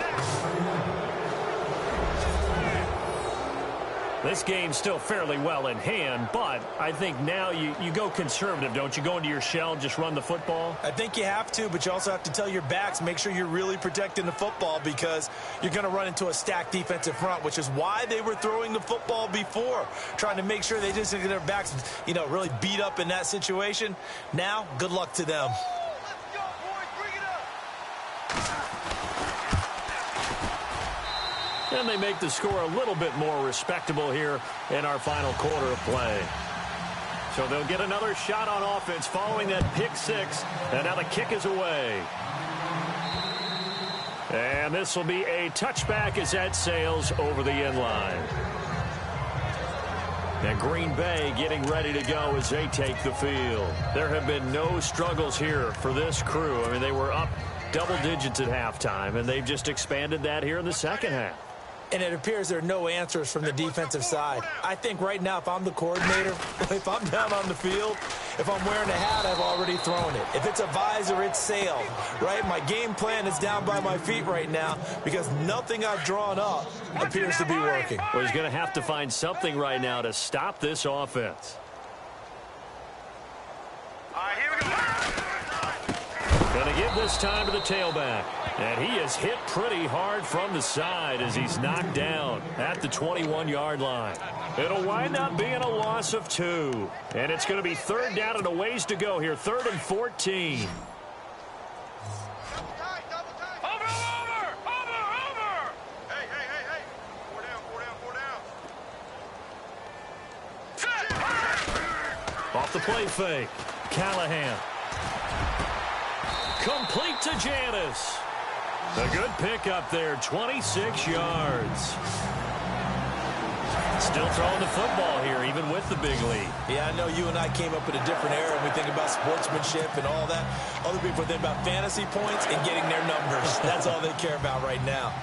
This game's still fairly well in hand, but I think now you go conservative, don't you? Go into your shell and just run the football? I think you have to, but you also have to tell your backs, make sure you're really protecting the football because you're going to run into a stacked defensive front, which is why they were throwing the football before, trying to make sure they just get their backs, really beat up in that situation. Now, good luck to them. Let's go, boys. Bring it up. And they make the score a little bit more respectable here in our final quarter of play. So they'll get another shot on offense following that pick 6. And now the kick is away. And this will be a touchback as that sails over the end line. And Green Bay getting ready to go as they take the field. There have been no struggles here for this crew. I mean, they were up double digits at halftime, and they've just expanded that here in the second half. And it appears there are no answers from the defensive side. I think right now, if I'm the coordinator, if I'm down on the field, if I'm wearing a hat, I've already thrown it. If it's a visor, it's sailed, right? My game plan is down by my feet right now because nothing I've drawn up appears to be working. Well, he's going to have to find something right now to stop this offense. All right, here we go. Going to give this time to the tailback. And he is hit pretty hard from the side as he's knocked down at the 21-yard line. It'll wind up being a loss of 2. And it's going to be 3rd down and a ways to go here. 3rd and 14. Double time. Over. Off the play fake. Callahan. Complete to Janis. A good pickup there, 26 yards. Still throwing the football here, even with the big lead. Yeah, I know you and I came up in a different era, and we think about sportsmanship and all that. Other people think about fantasy points and getting their numbers. That's all they care about right now.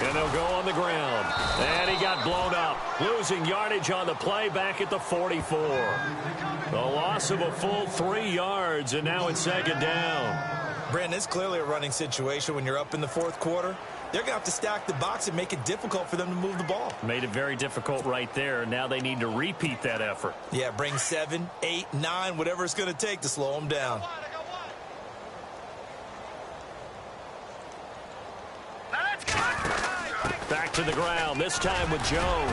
And they'll go on the ground. And he got blown up. Losing yardage on the play back at the 44. A loss of a full 3 yards, and now it's second down. Brandon, it's clearly a running situation when you're up in the fourth quarter. They're going to have to stack the box and make it difficult for them to move the ball. Made it very difficult right there. Now they need to repeat that effort. Yeah, bring 7, 8, 9, whatever it's going to take to slow them down. Back to the ground, this time with Jones.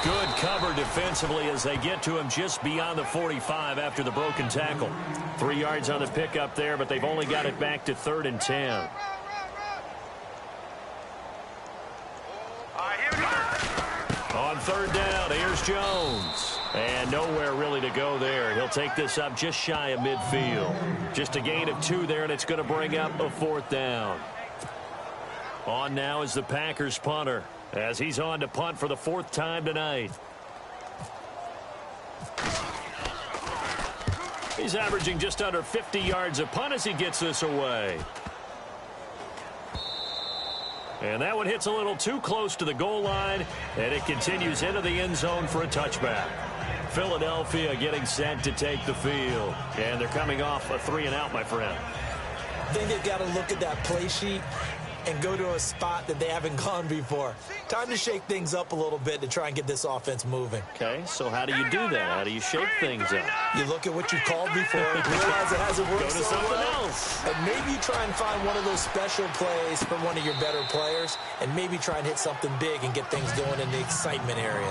Good cover defensively as they get to him just beyond the 45 after the broken tackle. 3 yards on the pickup there, but they've only got it back to 3rd and 10. On 3rd down, here's Jones. And nowhere really to go there. He'll take this up just shy of midfield. Just a gain of 2 there, and it's going to bring up a 4th down. On now is the Packers punter as he's on to punt for the 4th time tonight. He's averaging just under 50 yards a punt as he gets this away. And that one hits a little too close to the goal line, and it continues into the end zone for a touchback. Philadelphia getting set to take the field. And they're coming off a 3-and-out, my friend. I think they've got to look at that play sheet and go to a spot that they haven't gone before. Time to shake things up a little bit to try and get this offense moving. Okay, so how do you do that? How do you shake things up? You look at what you called before, realize it hasn't worked Go to so something well, else. and maybe you try and find one of those special plays from one of your better players, and maybe try and hit something big and get things going in the excitement area.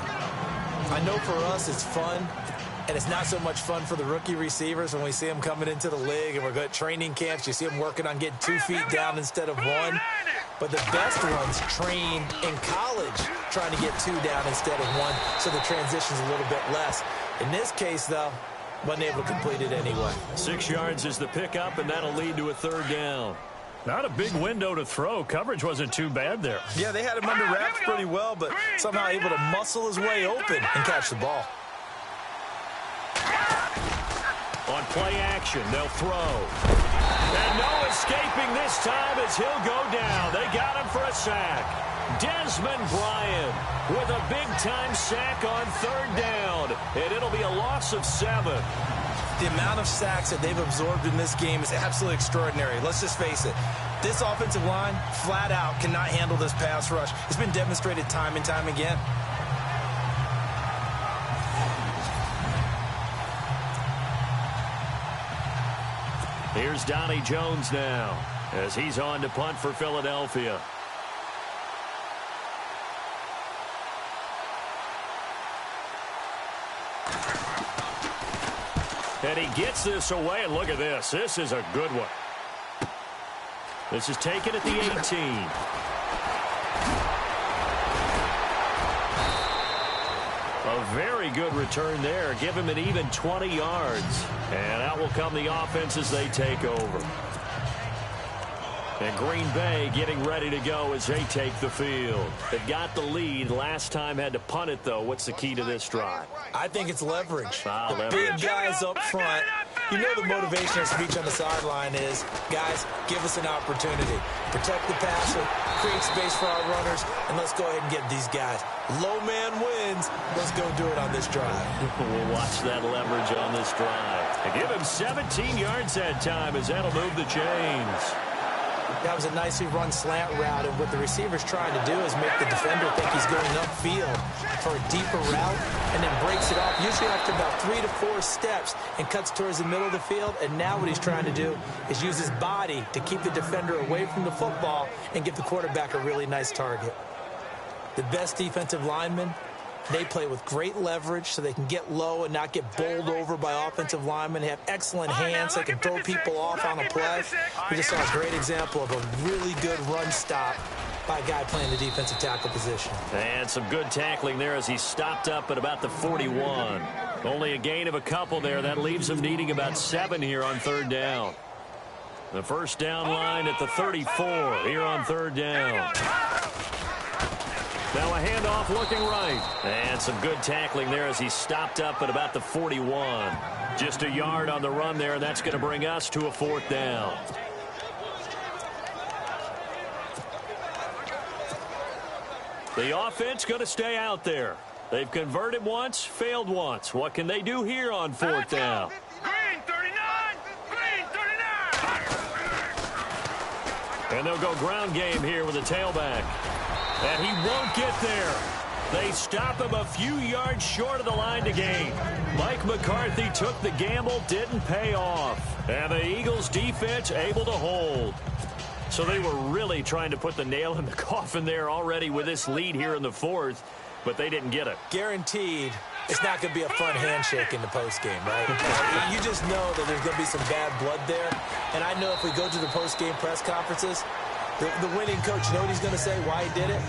I know for us it's fun, and it's not so much fun for the rookie receivers when we see them coming into the league and we're good at training camps. You see them working on getting 2 feet down instead of 1. But the best ones train in college trying to get 2 down instead of 1, so the transition's a little bit less. In this case, though, wasn't able to complete it anyway. 6 yards is the pickup, and that'll lead to a 3rd down. Not a big window to throw. Coverage wasn't too bad there. Yeah, they had him under wraps pretty well, but somehow able to muscle his way open and catch the ball. On play action, they'll throw. And no escaping this time as he'll go down. They got him for a sack. Desmond Bryant with a big-time sack on 3rd down. And it'll be a loss of 7. The amount of sacks that they've absorbed in this game is absolutely extraordinary. Let's just face it. This offensive line, flat out, cannot handle this pass rush. It's been demonstrated time and time again. Here's Donnie Jones now as he's on to punt for Philadelphia. And he gets this away, and look at this. This is a good one. This is taken at the 18. A very good return there. Give him an even 20 yards. And out will come the offense as they take over. And Green Bay getting ready to go as they take the field. They got the lead. Last time had to punt it, though. What's the key to this drive? I think it's leverage. Leverage. Big guys up front. You know the motivational speech on the sideline is, guys, give us an opportunity. Protect the passer, create space for our runners, and let's go ahead and get these guys. Low man wins. Let's go do it on this drive. We'll watch that leverage on this drive. And give him 17 yards that time as that'll move the chains. That was a nicely run slant route, and what the receiver's trying to do is make the defender think he's going upfield for a deeper route, and then breaks it off, usually after about 3 to 4 steps, and cuts towards the middle of the field. And now what he's trying to do is use his body to keep the defender away from the football and give the quarterback a really nice target. The best defensive linemen, they play with great leverage so they can get low and not get bowled over by offensive linemen. They have excellent hands. They can throw people off on a play. We just saw a great example of a really good run stop by a guy playing the defensive tackle position. And some good tackling there as he stopped up at about the 41. Only a gain of a couple there. That leaves him needing about 7 here on third down. The first down line at the 34 here on third down. Now a handoff looking right. And some good tackling there as he stopped up at about the 41. Just a yard on the run there, and that's going to bring us to a fourth down. The offense going to stay out there. They've converted once, failed once. What can they do here on fourth down? Green 39! Green 39! And they'll go ground game here with a tailback. And he won't get there. They stop him a few yards short of the line to gain. Mike McCarthy took the gamble, didn't pay off. And the Eagles defense able to hold. So they were really trying to put the nail in the coffin there already with this lead here in the fourth, but they didn't get it. Guaranteed it's not going to be a fun handshake in the postgame, right? You just know that there's going to be some bad blood there. And I know if we go to the postgame press conferences, the winning coach, you know what he's going to say, why he did it?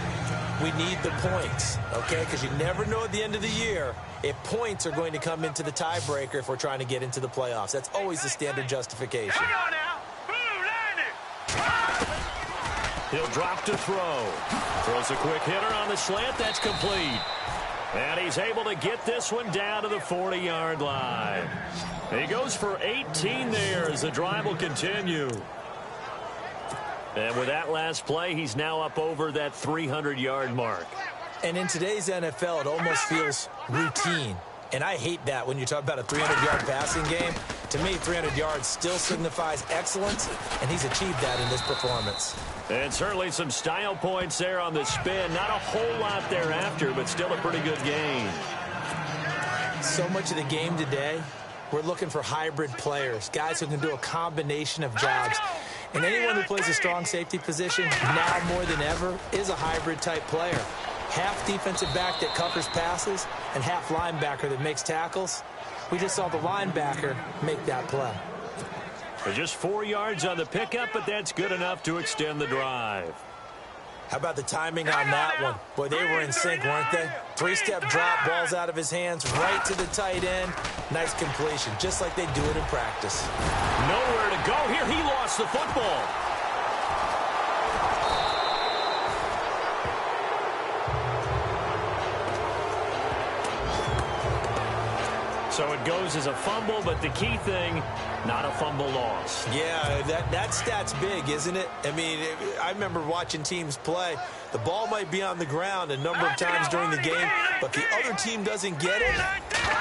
We need the points, okay? Because you never know at the end of the year if points are going to come into the tiebreaker if we're trying to get into the playoffs. That's always the standard justification. Hang on now! He'll drop to throw. Throws a quick hitter on the slant. That's complete. And he's able to get this one down to the 40-yard line. He goes for 18 there as the drive will continue. And with that last play, he's now up over that 300-yard mark. And in today's NFL, it almost feels routine. And I hate that when you talk about a 300-yard passing game. To me, 300 yards still signifies excellence, and he's achieved that in this performance. And certainly some style points there on the spin. Not a whole lot thereafter, but still a pretty good game. So much of the game today, we're looking for hybrid players, guys who can do a combination of jobs. And anyone who plays a strong safety position, now more than ever, is a hybrid-type player. Half defensive back that covers passes and half linebacker that makes tackles. We just saw the linebacker make that play. Just 4 yards on the pickup, but that's good enough to extend the drive. How about the timing on that one? Boy, they were in sync, weren't they? 3-step drop, balls out of his hands, right to the tight end. Nice completion, just like they do it in practice. Nowhere to go here. He lost the football. So it goes as a fumble, but the key thing, not a fumble loss. Yeah, that stat's big, isn't it? I mean, I remember watching teams play. The ball might be on the ground a number of times during the game, but the other team doesn't get it.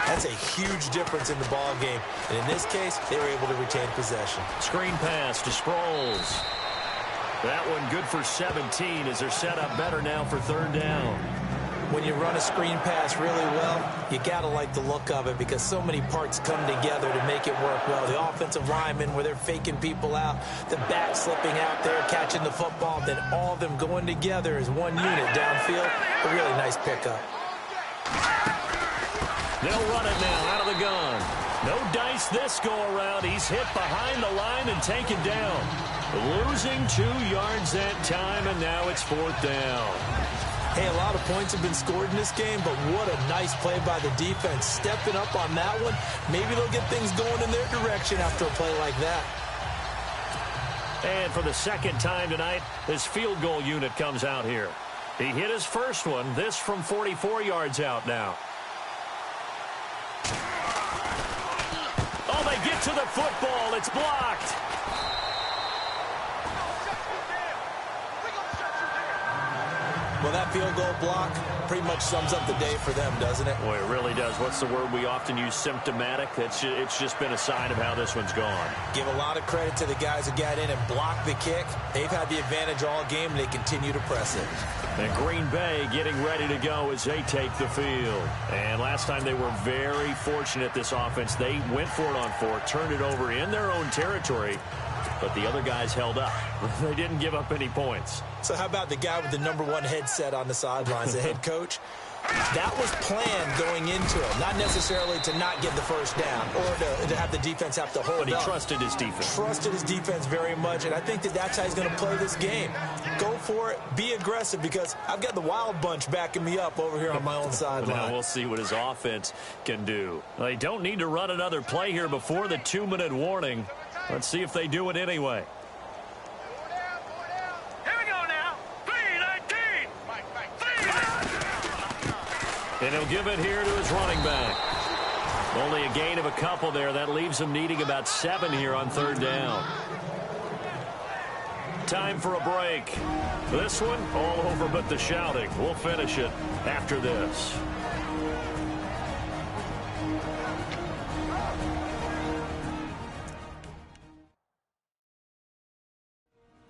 That's a huge difference in the ball game. And in this case, they were able to retain possession. Screen pass to Sproles. That one good for 17 as they're set up better now for third down. When you run a screen pass really well, you got to like the look of it because so many parts come together to make it work well. The offensive linemen where they're faking people out, the back slipping out there, catching the football, then all of them going together as one unit downfield. A really nice pickup. They'll run it now out of the gun. No dice this go around. He's hit behind the line and taken down. Losing 2 yards that time, and now it's fourth down. Hey, a lot of points have been scored in this game, but what a nice play by the defense. Stepping up on that one, maybe they'll get things going in their direction after a play like that. And for the second time tonight, this field goal unit comes out here. He hit his first one, this from 44 yards out now. Oh, they get to the football. It's blocked. Well, that field goal block pretty much sums up the day for them, doesn't it? Boy, it really does. What's the word we often use? Symptomatic. It's just been a sign of how this one's gone. Give a lot of credit to the guys who got in and blocked the kick. They've had the advantage all game, and they continue to press it. And Green Bay getting ready to go as they take the field. And last time they were very fortunate, this offense. They went for it on 4, turned it over in their own territory, but the other guys held up. They didn't give up any points. So how about the guy with the #1 headset on the sidelines, the head coach? That was planned going into it, not necessarily to not get the first down or to have the defense have to hold But he up. trusted his defense. Trusted his defense very much, and I think that's how he's going to play this game. Go for it, be aggressive, because I've got the wild bunch backing me up over here on my own sideline. Now we'll see what his offense can do. They don't need to run another play here before the 2-minute warning. Let's see if they do it anyway. And he'll give it here to his running back. Only a gain of a couple there. That leaves him needing about 7 here on 3rd down. Time for a break. This one, all over but the shouting. We'll finish it after this.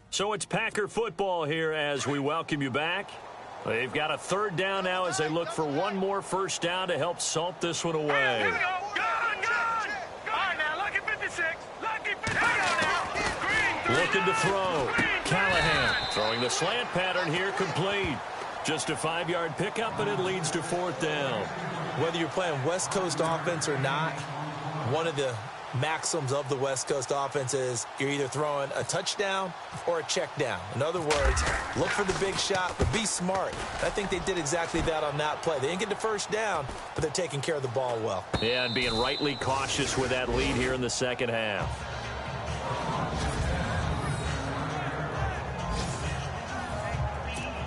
So it's Packer football here as we welcome you back. They've got a 3rd down now as they look for one more first down to help salt this one away. Here we go. Gun. All right, now, lucky 56. Lucky 56. Green, Looking to throw. Callahan throwing the slant pattern here, complete. Just a 5-yard pickup, and it leads to 4th down. Whether you're playing West Coast offense or not, one of the maxims of the West Coast offense is you're either throwing a touchdown or a check down. In other words, look for the big shot, but be smart. I think they did exactly that on that play. They didn't get the first down, but they're taking care of the ball well. Yeah, and being rightly cautious with that lead here in the second half.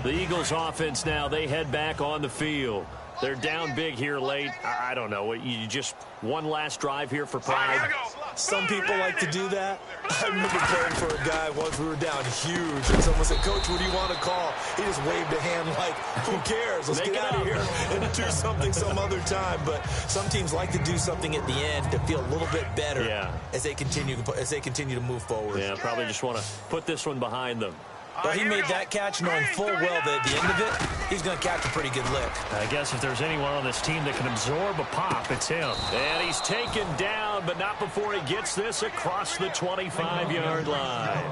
The Eagles offense now, they head back on the field. They're down big here late. I don't know. You just one last drive here for pride. Some people like to do that. I remember playing for a guy once. We were down huge, and someone said, "Coach, what do you want to call?" He just waved a hand like, "Who cares? Let's get out of here and do something some other time." But some teams like to do something at the end to feel a little bit better as they continue to move forward. Yeah, probably just want to put this one behind them. But he made that catch knowing full well that at the end of it, he's going to catch a pretty good lick. I guess if there's anyone on this team that can absorb a pop, it's him. And he's taken down, but not before he gets this across the 25-yard line.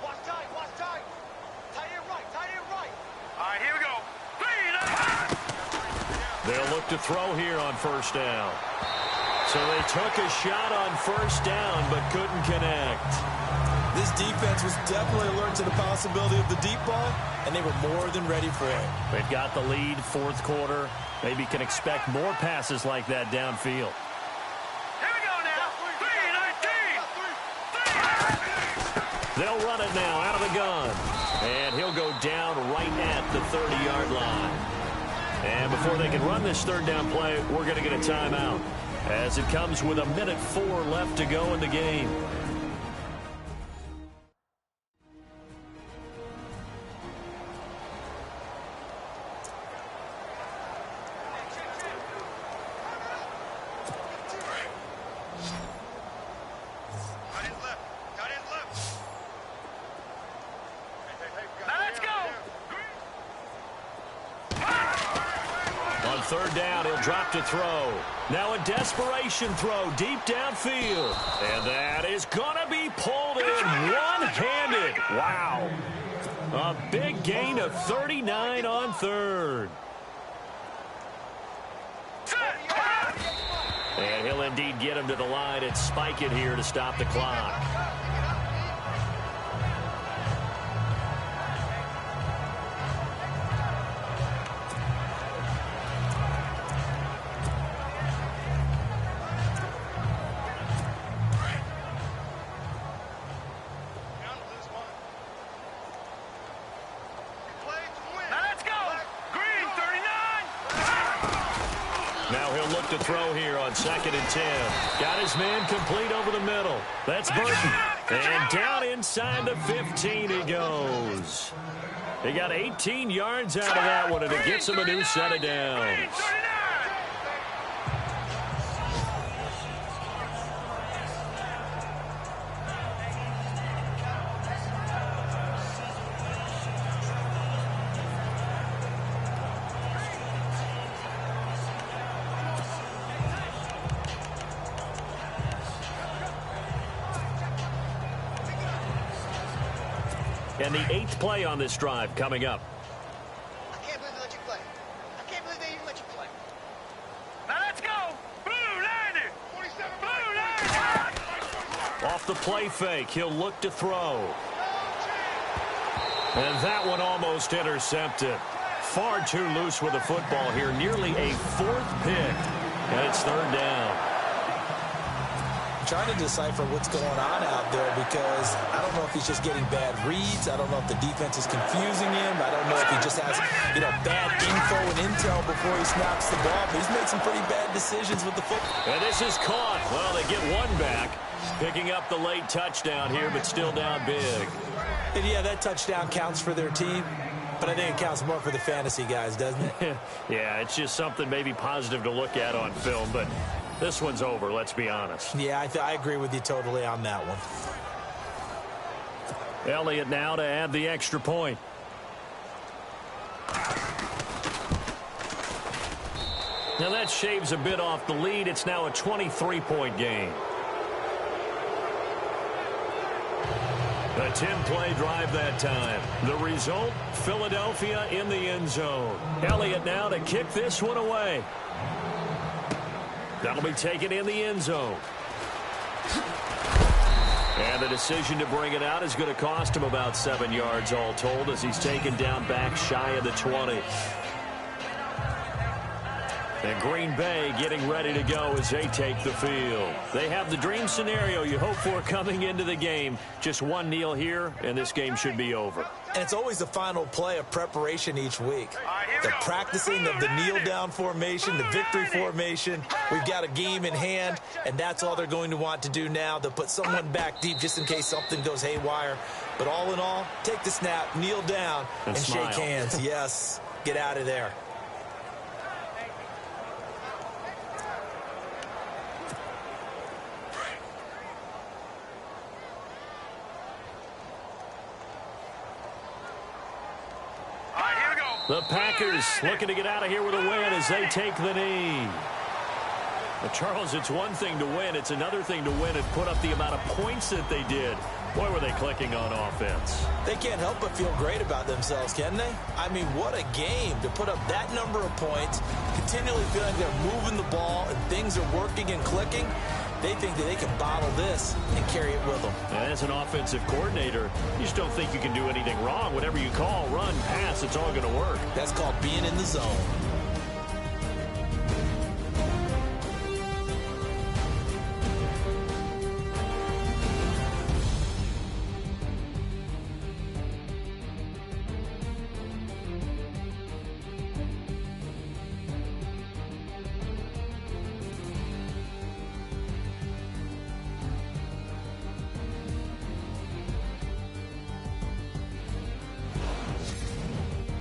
Watch tight. Tight end right. All right, here we go. They'll look to throw here on 1st down. So they took a shot on 1st down, but couldn't connect. This defense was definitely alert to the possibility of the deep ball, and they were more than ready for it. They've got the lead, 4th quarter. Maybe can expect more passes like that downfield. Here we go now. 3-19. They'll run it now out of the gun. And he'll go down right at the 30-yard line. And before they can run this 3rd down play, we're going to get a timeout, as it comes with 1:04 left to go in the game. Tight end left. Now let's go. On 3rd down, he'll drop to throw. Now a desperation throw deep downfield. And that is going to be pulled in one-handed. Wow. A big gain of 39 on 3rd. And he'll indeed get him to the line and spike it here to stop the clock. To throw here on 2nd and 10. Got his man complete over the middle. That's Burton. And down inside the 15 he goes. He got 18 yards out of that one, and it gets him a new set of downs. And the 8th play on this drive coming up. I can't believe they let you play. I can't believe they even let you play. Now let's go. Blue line it. 47. Blue line. Off the play fake, he'll look to throw. And that one almost intercepted. Far too loose with the football here. Nearly a 4th pick. And it's 3rd down. I'm trying to decipher what's going on out there because I don't know if he's just getting bad reads. I don't know if the defense is confusing him. I don't know if he just has, bad info and intel before he snaps the ball. But he's made some pretty bad decisions with the football. And this is caught. Well, they get one back. Picking up the late touchdown here, but still down big. And yeah, that touchdown counts for their team. But I think it counts more for the fantasy guys, doesn't it? Yeah, it's just something maybe positive to look at on film, but this one's over, let's be honest. Yeah, I agree with you totally on that one. Elliott now to add the extra point. Now that shaves a bit off the lead. It's now a 23-point game. A 10-play drive that time. The result, Philadelphia in the end zone. Elliott now to kick this one away. That'll be taken in the end zone. And the decision to bring it out is going to cost him about 7 yards all told as he's taken down back shy of the 20. And Green Bay getting ready to go as they take the field. They have the dream scenario you hope for coming into the game. Just one kneel here, and this game should be over. And it's always the final play of preparation each week. The practicing of the kneel-down formation, the victory formation. We've got a game in hand, and that's all they're going to want to do now. They'll put someone back deep just in case something goes haywire. But all in all, take the snap, kneel down, and shake hands. Yes, get out of there. The Packers looking to get out of here with a win as they take the knee. But Charles, it's one thing to win. It's another thing to win and put up the amount of points that they did. Boy, were they clicking on offense. They can't help but feel great about themselves, can they? I mean, what a game to put up that number of points, continually feeling like they're moving the ball and things are working and clicking. They think that they can bottle this and carry it with them. And as an offensive coordinator, you just don't think you can do anything wrong. Whatever you call, run, pass, it's all going to work. That's called being in the zone.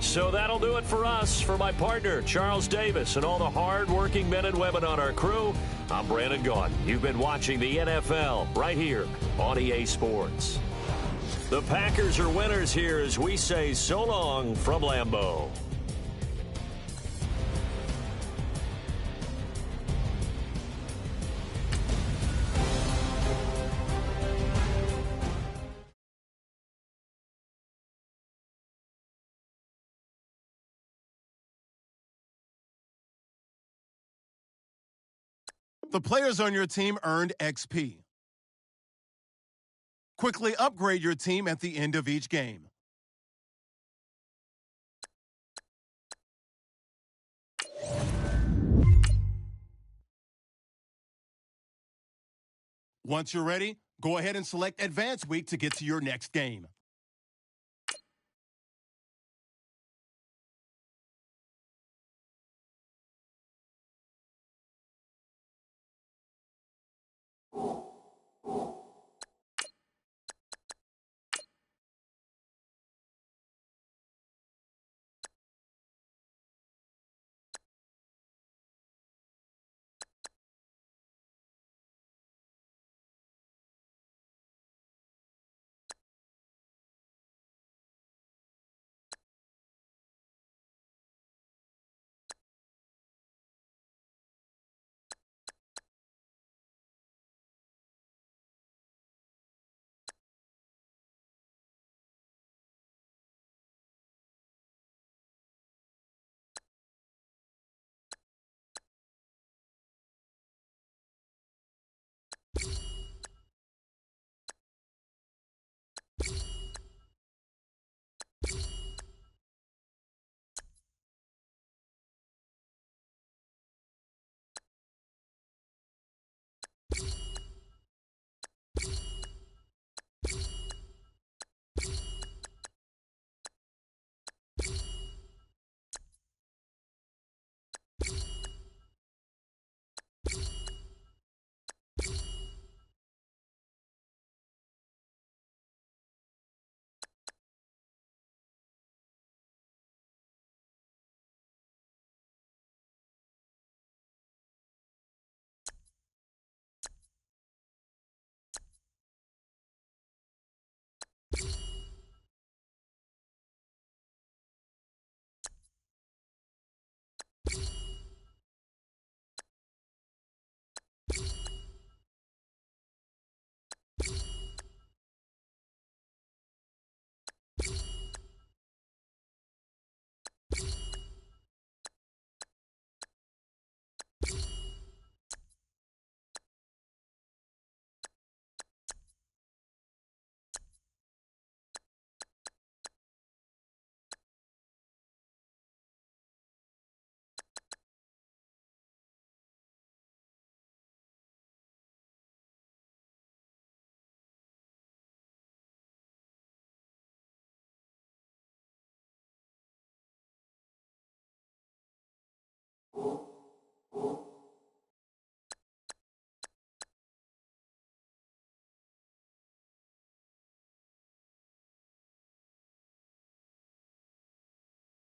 So that'll do it for us. For my partner, Charles Davis, and all the hard-working men and women on our crew, I'm Brandon Gaudin. You've been watching the NFL right here on EA Sports. The Packers are winners here as we say so long from Lambeau. The players on your team earned XP. Quickly upgrade your team at the end of each game. Once you're ready, go ahead and select Advanced Week to get to your next game.